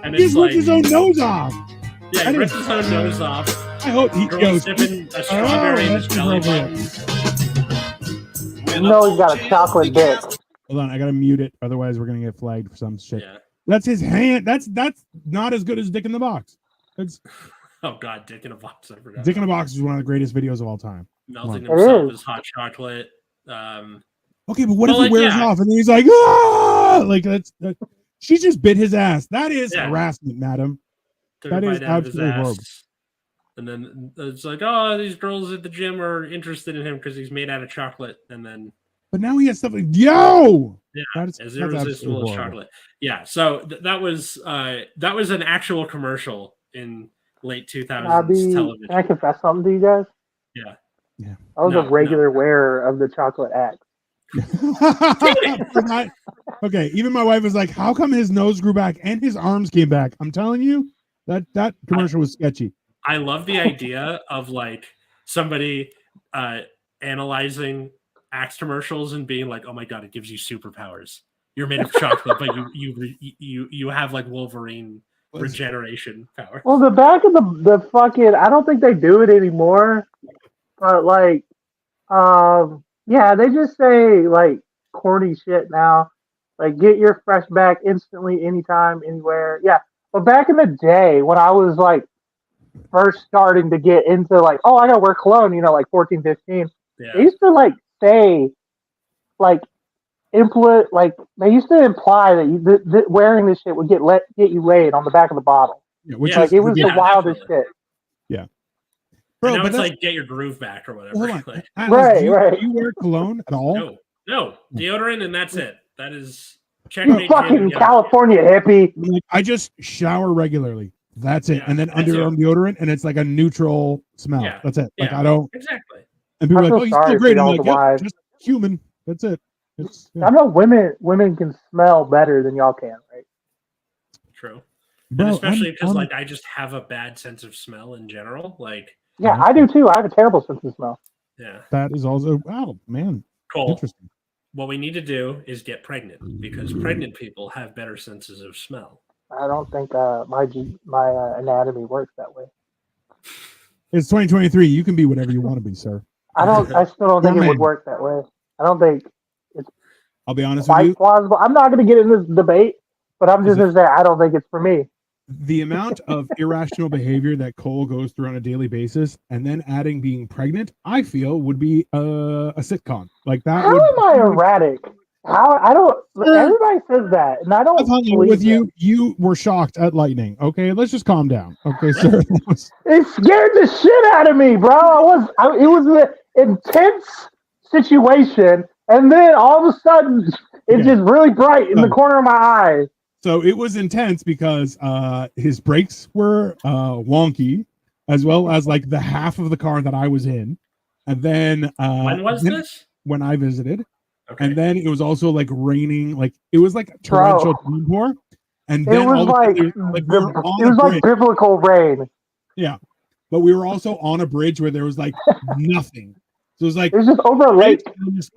And he it's ripped like, his own nose off. yeah, that he ripped is- his own nose off. I hope he Girls goes. dipping a strawberry in his that's belly appropriate. button. You know he's got a chocolate dick. Hold on, I gotta mute it. Otherwise, we're gonna get flagged for some shit. Yeah. That's his hand. That's not as good as Dick in the Box. That's Oh God, Dick in a Box. I forgot. Dick in the Box is one of the greatest videos of all time. Melting It himself is. as hot chocolate. Okay, but what Well, if like, it wears yeah. off and then he's like, ah, like that. She just bit his ass. That is Yeah. harassment, madam. Took That a is bite out of his absolutely ass. horrible. And then it's like, oh, these girls at the gym are interested in him because he's made out of chocolate. And then, But now he has stuff like, yo, yeah, that's as absolutely irresistible as horrible. chocolate. Yeah. So that was an actual commercial in late 2000s television. Can I confess something to you guys? Yeah. Yeah. I was No, a regular wearer of the chocolate axe. Okay, even my wife was like, how come his nose grew back and his arms came back? I'm telling you, that commercial was sketchy. I love the idea of like somebody analyzing Axe commercials and being like, "Oh my god, it gives you superpowers. You're made of chocolate, but you have like Wolverine regeneration power." Well, the back of the fucking I don't think they do it anymore. But like Yeah, they just say like corny shit now. Like get your fresh back instantly, anytime, anywhere. Yeah. But back in the day when I was like first starting to get into like, oh, I gotta wear cologne, like 14, 15, they Yeah. used to like say like implement like they used to imply that wearing this shit would get you laid on the back of the bottle. Yeah, which Yeah. is Like it was the ridiculous. wildest Definitely. shit. Yeah. And Bro, now but it's that's like get your groove back or whatever. hold on. Like, Atlas, Right, do right. you wear cologne at all? no deodorant, and that's it. That is You checkmate. fucking Jim, California hippie. Like, I just shower regularly. That's it. Yeah, And then I do. underarm deodorant, and it's like a neutral smell. Yeah. That's it. Like Yeah. I don't. Exactly. And people I are like, feel "Oh, you smell sorry for great." I'm y'all's like, "Yep, wives. just human." That's it. It's yeah. I know women can smell better than y'all can, right? True. Bro, And especially because I'm- like I just have a bad sense of smell in general. Like, Yeah, I do too. I have a terrible sense of smell. yeah. that is also wow, man. Cool. Interesting. What we need to do is get pregnant because pregnant people have better senses of smell. I don't think my anatomy works that way. It's 2023. You can be whatever you want to be, sir. I still don't think Your it would man. work that way. I don't think I'll be honest with quite you. plausible. I'm not going to get in this debate, but I'm just Is going to say I don't think it's for me. The amount of irrational behavior that Cole goes through on a daily basis, and then adding being pregnant, I feel would be a sitcom like that. How am I erratic? How I don't. Everybody says that, and I don't I've hung out believe with you. it. You were shocked at lightning. Okay, let's just calm down. Okay, sir. It scared the shit out of me, bro. It was an intense situation, and then all of a sudden, it's Yeah. just really bright in the corner of my eye. So it was intense because his brakes were wonky, as well as like the half of the car that I was in, and then When was this? when I visited, Okay. and then it was also like raining, like it was like torrential downpour, and It then was all of a like, sudden, we were on it was a like bridge. biblical rain. Yeah, but we were also on a bridge where there was like nothing. So it was like It was just over a lake.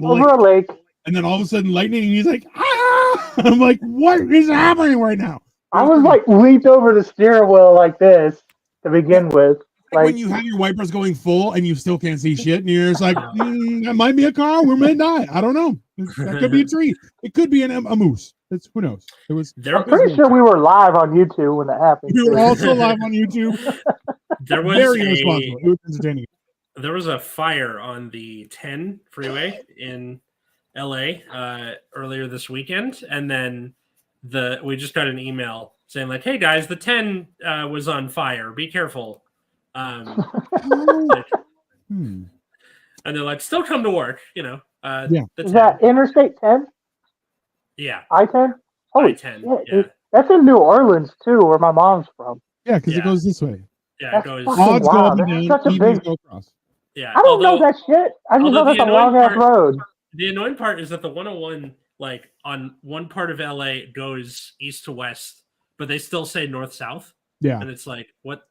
Over a lake. and then all of a sudden lightning, and he's like, ah! I'm like, what is happening right now? I was like leaped over the steering wheel like this to begin with. Like when you have your wipers going full and you still can't see shit, and you're just like, that might be a car. We may die. I don't know. That could be a tree. It could be a moose. It's who knows. It was. There, I'm pretty sure we were live on YouTube when that happened. We were also live on YouTube. there was Very irresponsible. It was entertaining. there was a fire on the 10 freeway in LA earlier this weekend, and then we just got an email saying like, "Hey guys, the 10 was on fire. Be careful." Like, and they're like, "Still come to work," Yeah. Is that Interstate 10? Yeah. I-10? Holy I-10. shit. Yeah. That's in New Orleans too, where my mom's from. Yeah, because Yeah. it goes this way. Yeah. It That's goes. fucking Odds go wow. up and That's down. such a Evenings big. go across. Yeah. I don't know that shit. I just know although that's the a long ass annoying road. The annoying part is that the 101, like on one part of LA, goes east to west, but they still say north south. Yeah. And it's like, what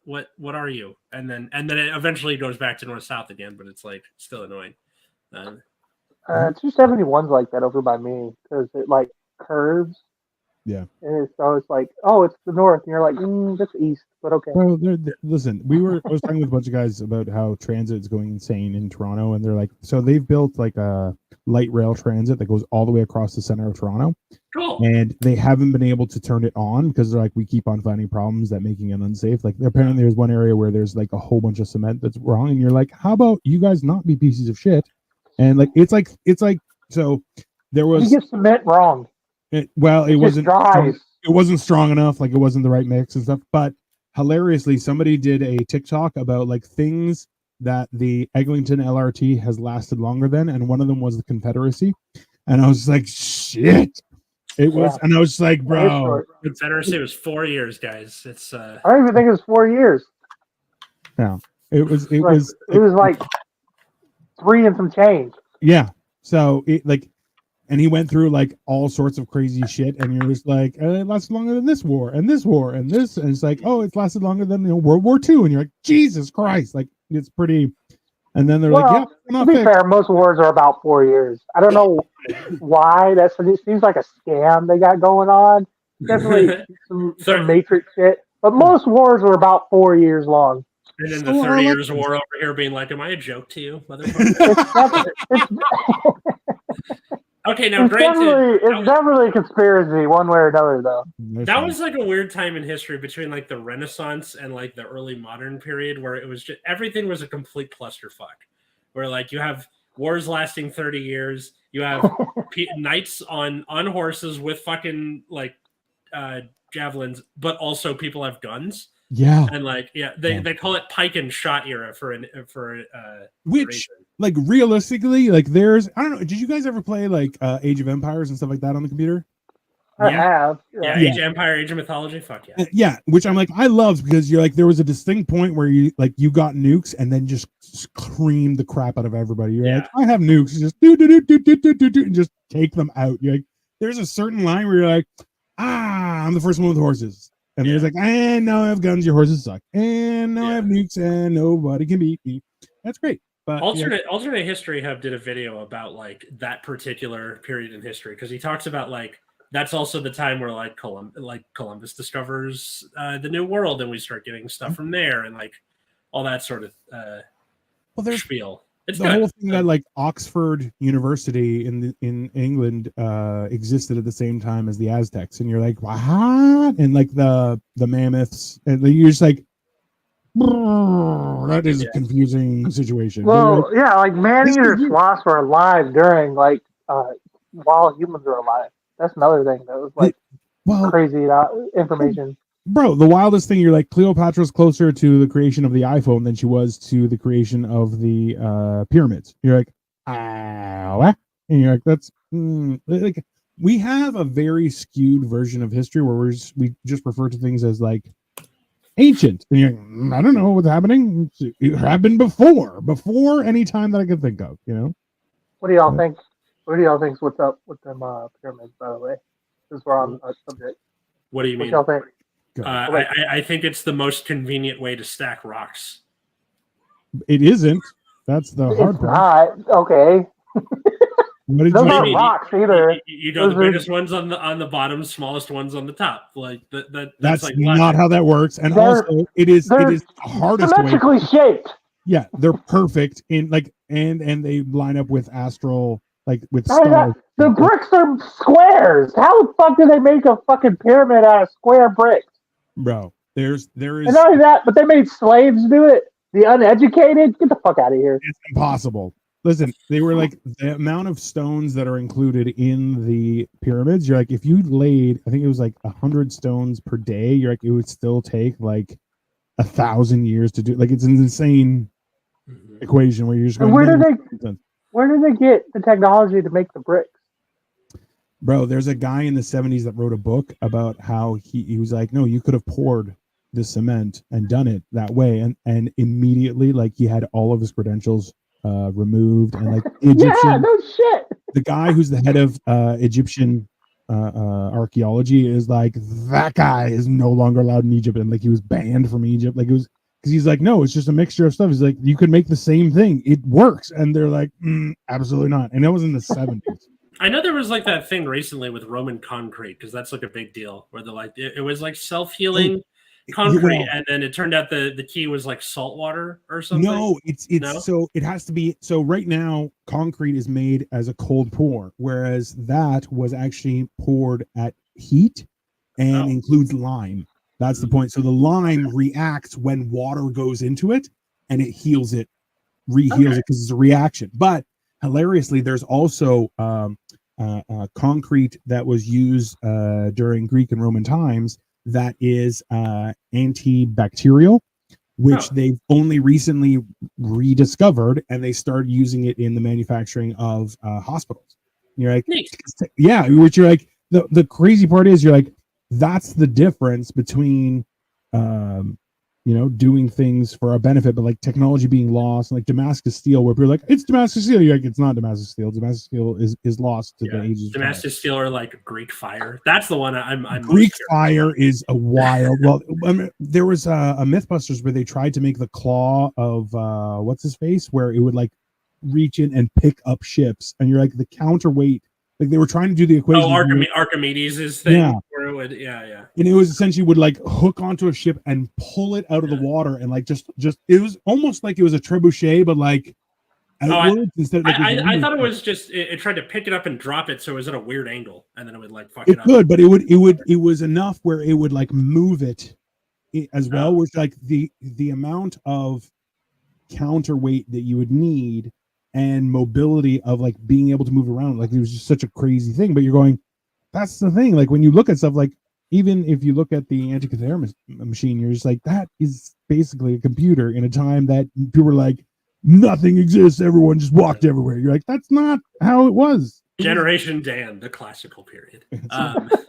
are you? And then it eventually goes back to north south again, but it's like still annoying. 271's like that over by me because it like curves. Yeah. And so it's like, oh, it's the north, and you're like, that's east, but okay. Bro, listen, I was talking with a bunch of guys about how transit's going insane in Toronto, and they're like, so they've built like a light rail transit that goes all the way across the center of Toronto. Cool. And they haven't been able to turn it on because they're like, we keep on finding problems that making it unsafe. Like apparently there's one area where there's like a whole bunch of cement that's wrong, and you're like, how about you guys not be pieces of shit? And like it's like so there was You get cement wrong. it wasn't dries. it wasn't strong enough, like it wasn't the right mix and stuff. But hilariously, somebody did a TikTok about like things that the Eglinton LRT has lasted longer than, and one of them was the Confederacy. And I was like, shit. It was, and I was like, bro. Confederacy was 4 years, guys. It's I don't even think it was 4 years. Yeah. It was like 3 and some change. Yeah. So it like, and he went through like all sorts of crazy shit, and you're just like, it lasted longer than this war, and this war, and this, and it's like, oh, it's lasted longer than World War II, and you're like, Jesus Christ, like it's pretty. And then they're like, yeah. To be fair, most wars are about 4 years. I don't know why. It seems like a scam they got going on. Definitely some Matrix shit, but most wars are about 4 years long. And then So the are 30 Years elections. War over here being like, am I a joke to you, motherfucker? Okay, now granted, it's definitely a conspiracy, one way or another, though. that was like a weird time in history between like the Renaissance and like the early modern period where it was just everything was a complete clusterfuck. Where like you have wars lasting 30 years, you have knights on horses with fucking like javelins, but also people have guns. Yeah. And like they call it pike and shot era for which like realistically, like there's I don't know, did you guys ever play like Age of Empires and stuff like that on the computer? I have. Yeah, Age of Empire, Age of Mythology, fuck yeah. Yeah, which I'm like, I loved because you're like there was a distinct point where you got nukes and then just creamed the crap out of everybody. You're like, I have nukes, just do and just take them out. You're like, there's a certain line where you're like, I'm the first one with horses. And there's like, and now I have guns, your horses suck. And now I have nukes and nobody can beat me. That's great. But alternate history hub did a video about like that particular period in history because he talks about like that's also the time where like Columbus discovers the New World and we start getting stuff from there and like all that sort of spiel. It's the whole thing that like Oxford University in England existed at the same time as the Aztecs, and you're like, what? And like the mammoths, and you're just like, that is a confusing situation. Well, like man-eater sloths were alive during like while humans were alive. That's another thing that was like crazy information. Bro, the wildest thing, you're like, Cleopatra's closer to the creation of the iPhone than she was to the creation of the pyramids. You're like, and you're like, that's like we have a very skewed version of history where we just refer to things as like ancient. And you're like, I don't know what's happening. It happened before any time that I could think of, you know? What do y'all think? What do y'all think's what's up with them pyramids, by the way? Since we're on a subject. What do you mean? What y'all think? I think it's the most convenient way to stack rocks. It isn't. That's the hard part. Not okay. What did Those aren't rocks either. You know, the biggest ones on the bottom, smallest ones on the top. Like that's like not how that works. And also, it is the hardest symmetrically shaped. Yeah, they're perfect in like and they line up with astral with stars. The bricks are squares. How the fuck do they make a fucking pyramid out of square bricks? Bro, there is and not only that, but they made slaves do it. The uneducated, get the fuck out of here. It's impossible. Listen, they were like the amount of stones that are included in the pyramids. You're like, if you laid, I think it was like 100 stones per day. You're like, it would still take like 1,000 years to do. Like, it's an insane equation where you're just going. Where did they get the technology to make the bricks? Bro, there's a guy in the 70s that wrote a book about how he was like, no, you could have poured the cement and done it that way. And immediately, like, he had all of his credentials removed. And like Egyptian, no shit. The guy who's the head of Egyptian archaeology is like, that guy is no longer allowed in Egypt. And like, he was banned from Egypt. Like, it was because he's like, no, it's just a mixture of stuff. He's like, you could make the same thing. It works. And they're like, absolutely not. And that was in the 70s. I know there was like that thing recently with Roman concrete because that's like a big deal where they're like it was like self-healing concrete and then it turned out the key was like salt water or something. No, it's so it has to be. So right now concrete is made as a cold pour, whereas that was actually poured at heat and includes lime. That's the point. So the lime reacts when water goes into it and it heals it, reheals it because it's a reaction. But hilariously, there's also concrete that was used during Greek and Roman times that is antibacterial, which they've only recently rediscovered, and they started using it in the manufacturing of hospitals. You're like, yeah, which you're like, the crazy part is you're like, that's the difference between doing things for our benefit, but like technology being lost, like Damascus steel, where people are like, it's Damascus steel. You're like, it's not Damascus steel. Damascus steel is lost to the ages. Damascus steel or like Greek fire. That's the one I'm Greek fire is a wild. Well, there was a Mythbusters where they tried to make the claw of what's his face, where it would like reach in and pick up ships, and you're like the counterweight. Like they were trying to do the equation. Archimedes' thing. Yeah, where it would, yeah. And it was essentially would like hook onto a ship and pull it out of the water, and like just it was almost like it was a trebuchet, but like outwards instead of like I thought it was just it tried to pick it up and drop it, so it was at a weird angle, and then it would like fuck it it up. could, but it was enough where it would like move it as well, which like the amount of counterweight that you would need and mobility of like being able to move around, like it was just such a crazy thing. But you're going, that's the thing. Like when you look at stuff, like even if you look at the Antikythera machine, you're just like, that is basically a computer in a time that people were like, nothing exists. Everyone just walked everywhere. You're like, that's not how it was. Generation Dan, the classical period.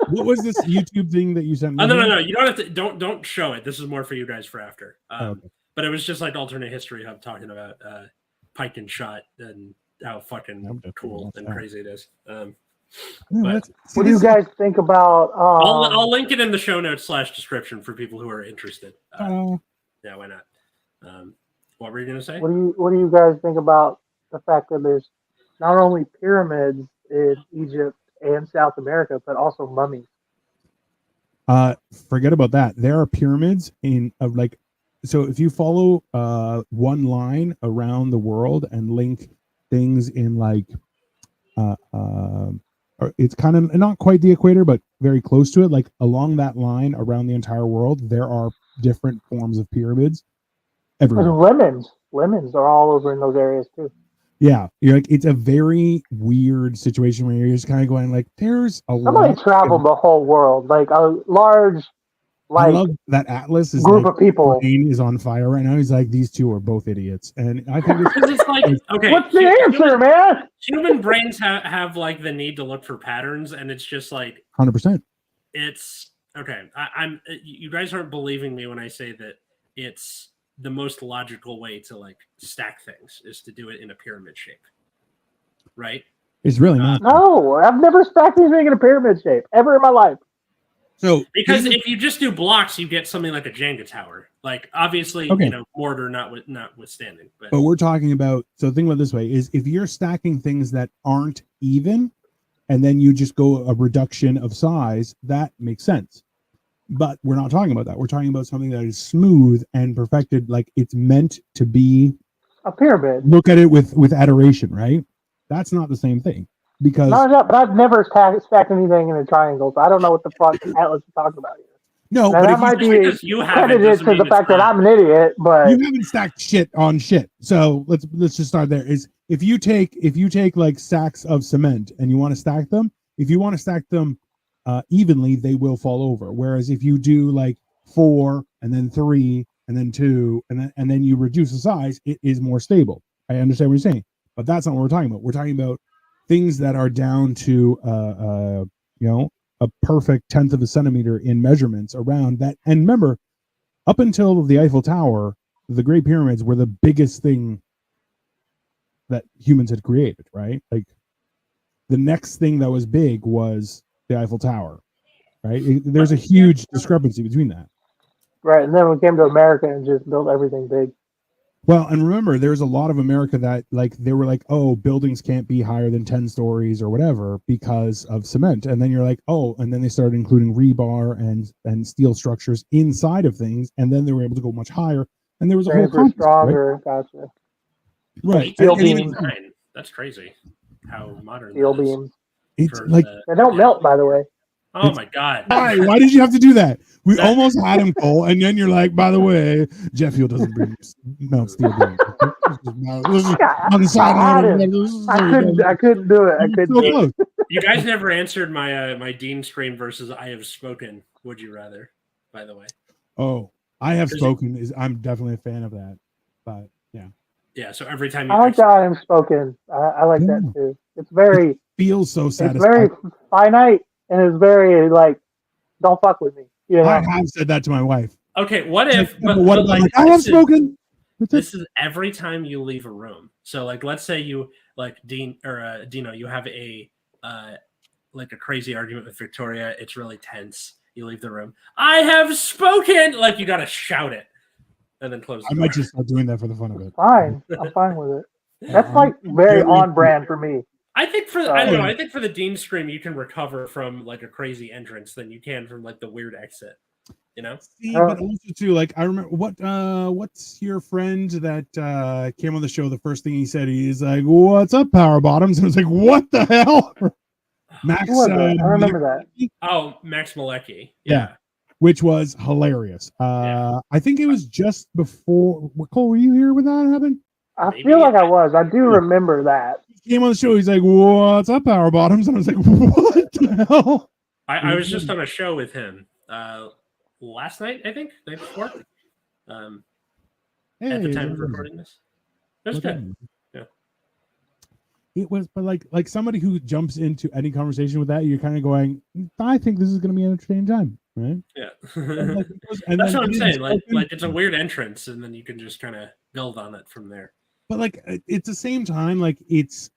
What was this YouTube thing that you sent me? No. You don't have to. Don't show it. This is more for you guys for after. Okay. But it was just like alternate history hub talking about Pike and Shot and how fucking cool and crazy it is. What do you guys think about? I'll link it in the show notes / description for people who are interested. Yeah, why not? What were you gonna say? What do you guys think about the fact that there's not only pyramids in Egypt and South America, but also mummies? Forget about that. There are pyramids like, so if you follow one line around the world and link things in like it's kind of not quite the equator, but very close to it, like along that line around the entire world, there are different forms of pyramids everywhere. Lemons are all over in those areas too. Yeah, you're like, it's a very weird situation where you're just kind of going like, there's somebody traveled the whole world, like a large, like, I love that Atlas is group like, of people. Brain is on fire right now. He's like, these two are both idiots, and I think it's like, okay, what's the answer, man? Human brains have like the need to look for patterns, and it's just like 100%. It's okay. I'm you guys aren't believing me when I say that it's the most logical way to like stack things is to do it in a pyramid shape, right? It's really not. No, I've never stacked anything in a pyramid shape ever in my life. So because if you just do blocks, you get something like a Jenga tower. Like obviously, okay, mortar notwithstanding. But we're talking about, so think about it this way, is if you're stacking things that aren't even, and then you just go a reduction of size, that makes sense. But we're not talking about that. We're talking about something that is smooth and perfected, like it's meant to be a pyramid. Look at it with adoration, right? That's not the same thing. Because but I've never stacked anything in a triangle, so I don't know what the fuck Atlas is talking about here. No, now, but that might be credited to the fact that I'm an idiot, but you haven't stacked shit on shit. So let's just start there. Is if you take like sacks of cement and you want to stack them, if you want to stack them evenly, they will fall over. Whereas if you do like 4 and then 3 and then 2 and then you reduce the size, it is more stable. I understand what you're saying, but that's not what we're talking about. We're talking about things that are down to a perfect 1/10 of a centimeter in measurements around that. And remember, up until the Eiffel Tower, the Great Pyramids were the biggest thing that humans had created, right? Like the next thing that was big was the Eiffel Tower, right? There's a huge discrepancy between that. Right, and then we came to America and just built everything big. Well, and remember, there's a lot of America that like they were like, oh, buildings can't be higher than 10 stories or whatever because of cement. And then you're like, oh, and then they started including rebar and steel structures inside of things, and then they were able to go much higher. And there was a whole concept, stronger, right? Gotcha. Right. Steel beams. That's crazy. How modern. Steel beams. It's like they don't melt, by the way. Oh my God! Why did you have to do that? We almost had him, Cole, and then you're like, by the way, Jet fuel doesn't bring steel beams. On the side. I couldn't do it. I couldn't do it. You guys never answered my my Dean stream versus I have spoken. Would you rather? By the way. Oh, I have spoken. I'm definitely a fan of that. But yeah. Yeah. So every time I like that I am spoken. I like that too. It's very it feels so satisfying. It's very finite and it's very like, don't fuck with me. You know? I have said that to my wife. Okay, what if? But like, I have spoken. This is every time you leave a room. So, like, let's say you like Dean or Dino, you have a like a crazy argument with Victoria. It's really tense. You leave the room. I have spoken. Like, you gotta shout it, and then close. I might just start doing that for the fun of it. Fine, I'm fine with it. That's like very on brand for me. I think I don't know. I think for the Dean scream, you can recover from like a crazy entrance than you can from like the weird exit. You know. See, but also too, like I remember what's your friend that came on the show? The first thing he said, he's like, "What's up, Power Bottoms?" And I was like, "What the hell?" Max, I remember that. Oh, Max Malecki. Yeah. Which was hilarious. I think it was just before. Cole, were you here when that happened? I feel like I was. I do remember that. He came on the show. He's like, "What's up, Power Bottoms?" And I was like, "What the hell?" I was just on a show with him last night, I think, night before. At the time of recording this, it was good. Yeah, it was, but like somebody who jumps into any conversation with that, you're kind of going, "I think this is going to be an entertaining time." Right? Yeah, and that's what I'm saying. Like it's a weird entrance, and then you can just kind of build on it from there. But like it's the same time, like it's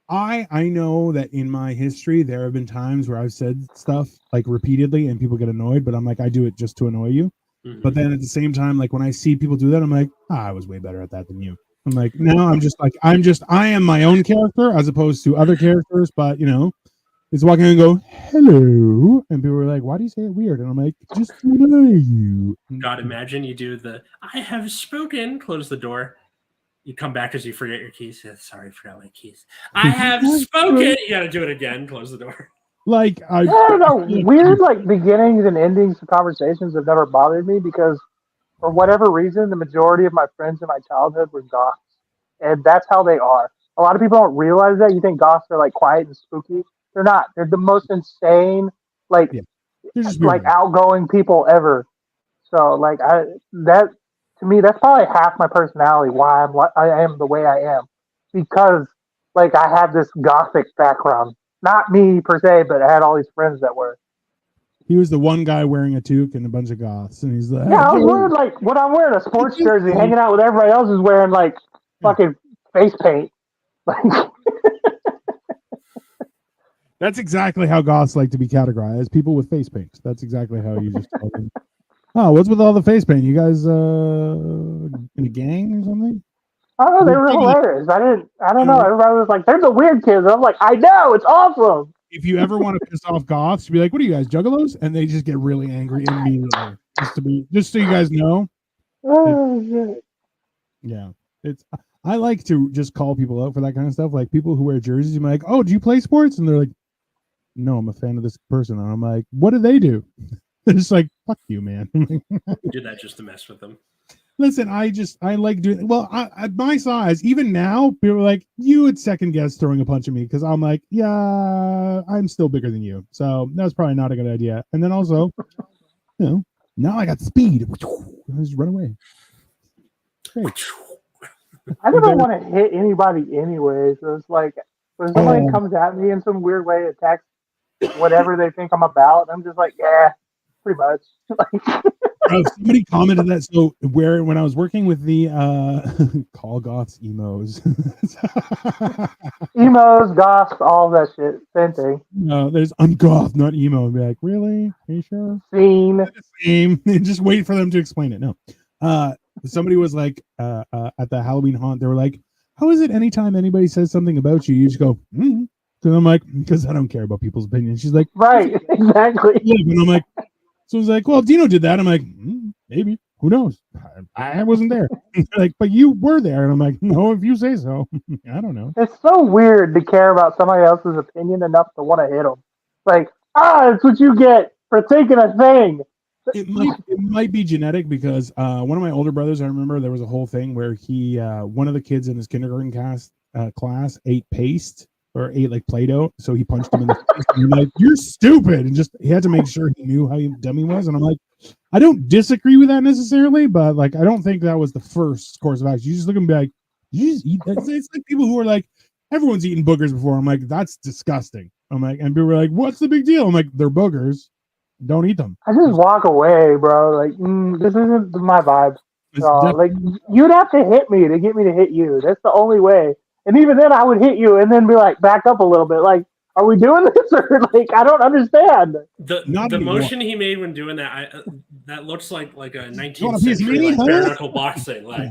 I know that in my history there have been times where I've said stuff like repeatedly and people get annoyed, but I'm like, I do it just to annoy you. Mm-hmm. But then at the same time, like when I see people do that, I'm like, I was way better at that than you. I'm like, now I am my own character as opposed to other characters, but you know, it's walking in and go, hello. And people are like, why do you say it weird? And I'm like, just to annoy you. God, imagine you do the I have spoken, close the door. You come back as you forget your keys. Sorry, I forgot my keys. I have spoken. You got to do it again. Close the door. Like I don't know. Weird like beginnings and endings of conversations have never bothered me because for whatever reason, the majority of my friends in my childhood were goths, and that's how they are. A lot of people don't realize that. You think goths are like quiet and spooky. They're not. They're the most insane, like outgoing people ever. So like to me, that's probably half my personality. Why I am the way I am, because like I have this gothic background. Not me per se, but I had all these friends that were. He was the one guy wearing a toque and a bunch of goths, and he's like, yeah, I was wearing like when I'm wearing a sports jersey, hanging out with everybody else is wearing like fucking face paint. Like that's exactly how goths like to be categorized. People with face paint. That's exactly how you just told them. Oh, what's with all the face paint? You guys in a gang or something? Oh, they were hilarious. I don't know. Everybody was like, "There's a weird kid." And I'm like, "I know, it's awesome." If you ever want to piss off goths, be like, "What are you guys, juggalos?" And they just get really angry immediately. Just so you guys know. Yeah, I like to just call people out for that kind of stuff. Like people who wear jerseys, I'm like, "Oh, do you play sports?" And they're like, "No, I'm a fan of this person." And I'm like, "What do they do?" They're just like, fuck you, man. Do that just to mess with them. Listen, I like doing, well, at my size, even now, people are like, you would second guess throwing a punch at me because I'm like, yeah, I'm still bigger than you. So that's probably not a good idea. And then also, you know, now I got speed. I just run away. Great. I never want to hit anybody anyway. So it's like, when somebody comes at me in some weird way, attacks whatever they think I'm about, I'm just like, yeah. Pretty much. Somebody commented that. So when I was working with the call goths emos, goths, all that shit, same thing. No, there's goth, not emo. I'd be like, really? Are you sure? Same. Just wait for them to explain it. No. Somebody was like at the Halloween haunt. They were like, "How is it? Anytime anybody says something about you, you just go." Mm-hmm. And I'm like, because I don't care about people's opinions. She's like, right, exactly. And I'm like. So it's like, well, Dino did that. I'm like, maybe. Who knows? I wasn't there. Like, but you were there. And I'm like, no, if you say so. I don't know. It's so weird to care about somebody else's opinion enough to want to hit them. Like, it's what you get for thinking a thing. It might be genetic because one of my older brothers, I remember there was a whole thing where he, one of the kids in his kindergarten class ate paste. Or ate like Play-Doh, so he punched him in the face. And I'm like, "You're stupid!" And just he had to make sure he knew how dumb he was. And I'm like, I don't disagree with that necessarily, but like I don't think that was the first course of action. You just look and be like, "You just eat that?" It's like people who are like, "Everyone's eaten boogers before." I'm like, "That's disgusting." I'm like, and people were like, "What's the big deal?" I'm like, "They're boogers. Don't eat them." I just walk away, bro. Like this isn't my vibe. Like you'd have to hit me to get me to hit you. That's the only way. And even then, I would hit you and then be like, back up a little bit. Like, are we doing this? Or like, I don't understand. The motion he made when doing that, that looks like a 19th century like, bare knuckle boxing. Like,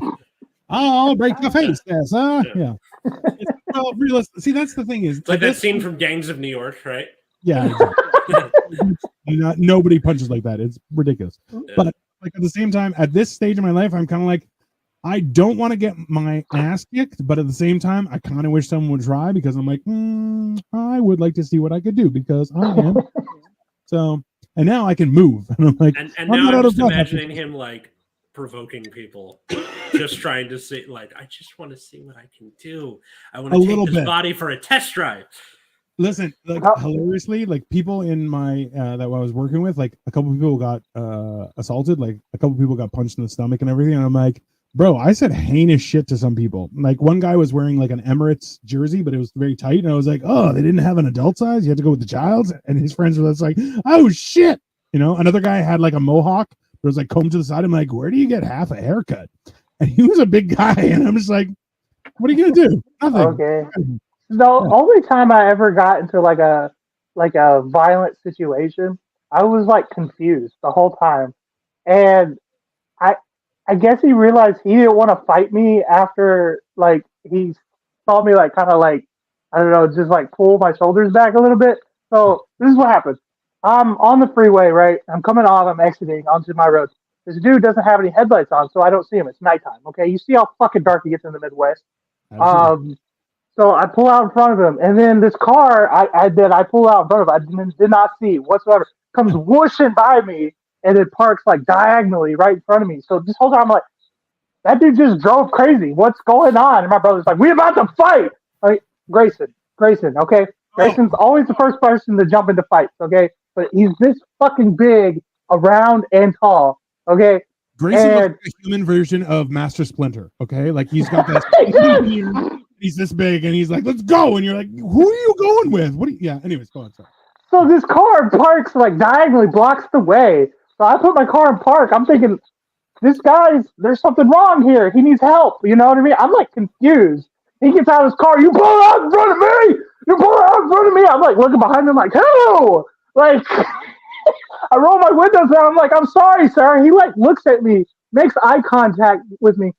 I'll break the face. Yes, yeah. Well, see, that's the thing is, It's like that scene from Gangs of New York, right? Yeah, exactly. Nobody punches like that. It's ridiculous. Yeah. But like at the same time, at this stage of my life, I'm kind of like, I don't want to get my ass kicked, but at the same time, I kind of wish someone would try because I'm like, I would like to see what I could do because I am. So, and now I can move, and I'm like, and now I'm just imagining him like provoking people, just trying to see, like, I just want to see what I can do. I want to take this body for a test drive. Listen, like hilariously, like people in my that I was working with, like a couple people got assaulted, like a couple people got punched in the stomach and everything. And I'm like, bro, I said heinous shit to some people. Like one guy was wearing like an Emirates jersey, but it was very tight, and I was like, oh, they didn't have an adult size. You had to go with the child's. And his friends were just like, oh shit, you know. Another guy had like a mohawk. There was like comb to the side. I'm like, where do you get half a haircut? And he was a big guy, and I'm just like, what are you gonna do? Nothing. Okay. The only time I ever got into like a violent situation, I was like confused the whole time, and I guess he realized he didn't want to fight me after like he saw me like kind of like I don't know, just like pull my shoulders back a little bit. So this is what happened. I'm on the freeway, right? I'm coming off. I'm exiting onto my road. This dude doesn't have any headlights on, so I don't see him. It's nighttime. Okay, you see how fucking dark it gets in the Midwest. Absolutely. So I pull out in front of him, and then this car I pull out in front of him, I did not see whatsoever, comes whooshing by me, and it parks like diagonally right in front of me. So this whole time I'm like, that dude just drove crazy. What's going on? And my brother's like, we about to fight. Like, Grayson, okay? Grayson's always the first person to jump into fights, okay? But he's this fucking big, around, and tall, okay? Grayson looks like a human version of Master Splinter, okay? Like he's got that. He's this big, and he's like, let's go. And you're like, who are you going with? What? Yeah, anyways, go on. Sorry. So this car parks like diagonally, blocks the way. So I put my car in park. I'm thinking, there's something wrong here. He needs help. You know what I mean? I'm like confused. He gets out of his car. You pull out in front of me. You pull out in front of me. I'm like looking behind him like, hello. Like, I roll my windows down. I'm like, I'm sorry, sir. He like looks at me, makes eye contact with me.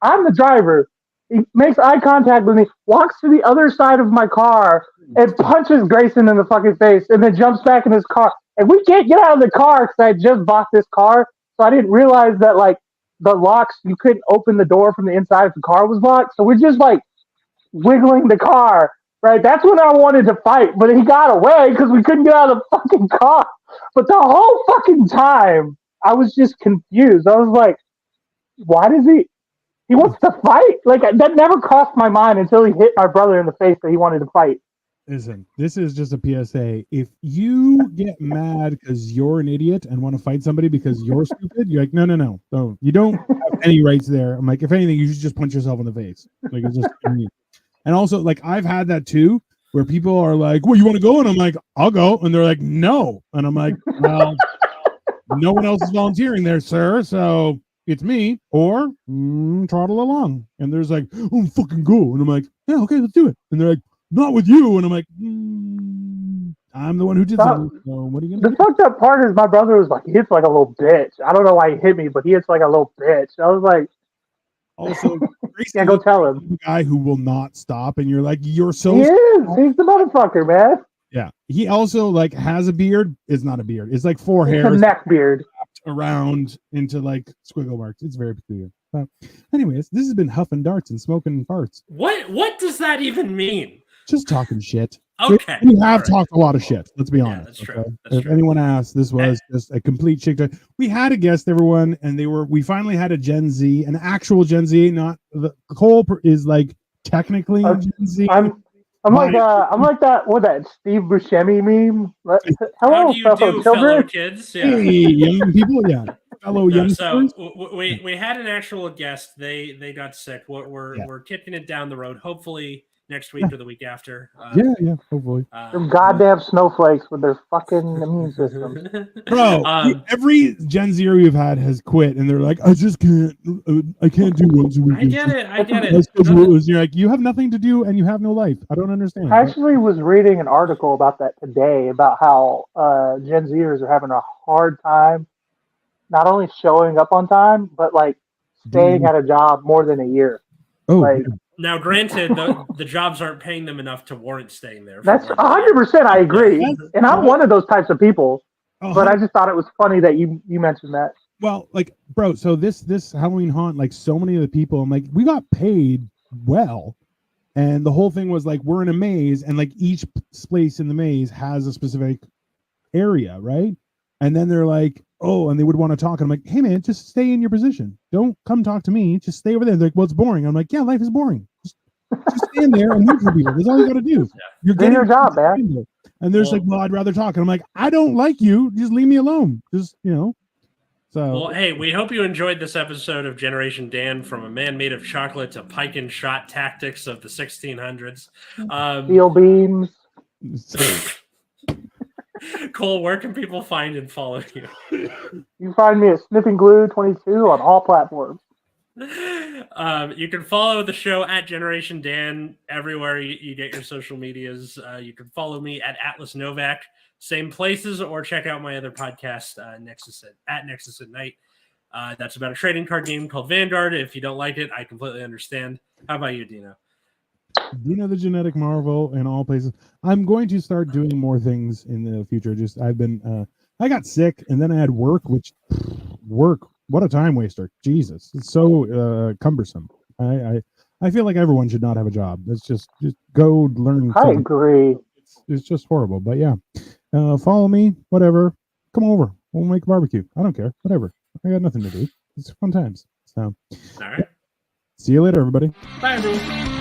I'm the driver. He makes eye contact with me, walks to the other side of my car, and punches Grayson in the fucking face, and then jumps back in his car. And we can't get out of the car because I just bought this car, so I didn't realize that like the locks, you couldn't open the door from the inside if the car was locked. So we're just like wiggling the car, right? That's when I wanted to fight, but he got away because we couldn't get out of the fucking car. But the whole fucking time, I was just confused. I was like, why does he wants to fight? Like, that never crossed my mind until he hit my brother in the face that he wanted to fight. Listen, this is just a PSA. If you get mad because you're an idiot and want to fight somebody because you're stupid, you're like, no. You don't have any rights there. I'm like, if anything, you should just punch yourself in the face. Like, it's just and also, like, I've had that too, where people are like, well, you want to go? And I'm like, I'll go. And they're like, no. And I'm like, well, no one else is volunteering there, sir. So it's me or trottle along. And there's like, oh, fucking go. And I'm like, yeah, okay, let's do it. And they're like, not with you. And I'm like, I'm the one who did that. So what are you gonna do? The fucked up part is my brother was like, he hits like a little bitch. I don't know why he hit me, but he hits like a little bitch. I was like, also, yeah, go tell him. The guy who will not stop, and you're like, you're so. He is. He's the motherfucker, man. Yeah. He also like has a beard. It's not a beard. It's like four it's hairs. A neck beard. Around into like squiggle marks. It's very peculiar. But anyways, this has been Huffing Darts and Smoking Farts. What does that even mean? Just talking shit. Okay. We have talked a lot of shit. Let's be honest. That's true. Okay? That's if true. anyone asks, this was just a complete shit. We had a guest, everyone, and we finally had a Gen Z, an actual Gen Z. Not the Cole is like technically Gen Z. I'm like that Steve Buscemi meme. Hello, How do you do, fellow kids? Yeah. Hey, young people, yeah. Fellow young. So we had an actual guest. They got sick. We're kicking it down the road. Hopefully next week or the week after. Yeah, hopefully. Them goddamn snowflakes with their fucking immune systems. Bro, every Gen Zer we've had has quit, and they're like, I just can't. I can't do once a week. I get it. You're like, you have nothing to do, and you have no life. I don't understand. I actually was reading an article about that today, about how Gen Zers are having a hard time not only showing up on time, but like staying at a job more than a year. Oh, like Now, granted, the jobs aren't paying them enough to warrant staying there. That's 100%. I agree, and I'm one of those types of people. But I just thought it was funny that you mentioned that. Well, like, bro, so this Halloween haunt, like, so many of the people, I'm like, we got paid well, and the whole thing was like, we're in a maze, and like each place in the maze has a specific area, right? And then they're like, oh, and they would want to talk. And I'm like, hey man, just stay in your position. Don't come talk to me. Just stay over there. They're like, well, it's boring. I'm like, yeah, life is boring. Just stand there and wait for people. That's all you got to do. You're doing your job, man. And there's like, well, I'd rather talk. And I'm like, I don't like you. Just leave me alone. Just, you know. So. Well, hey, we hope you enjoyed this episode of Generation Dan, from a man made of chocolate to pike and shot tactics of the 1600s. Steel beams. Cole, where can people find and follow you? You can find me at Sniffing Glue 22 on all platforms. You can follow the show at Generation Dan everywhere you get your social medias. You can follow me at Atlas Novak, same places, or check out my other podcast, Nexus at Night. That's about a trading card game called Vanguard. If you don't like it, I completely understand. How about you, Dino? Dino the Genetic Marvel in all places. I'm going to start doing more things in the future. Just I got sick and then I had work, what a time waster. Jesus. It's so cumbersome. I feel like everyone should not have a job. It's just go learn. I agree. It's just horrible. But yeah. Follow me, whatever. Come over. We'll make a barbecue. I don't care. Whatever. I got nothing to do. It's fun times. So all right. See you later, everybody. Bye, everyone.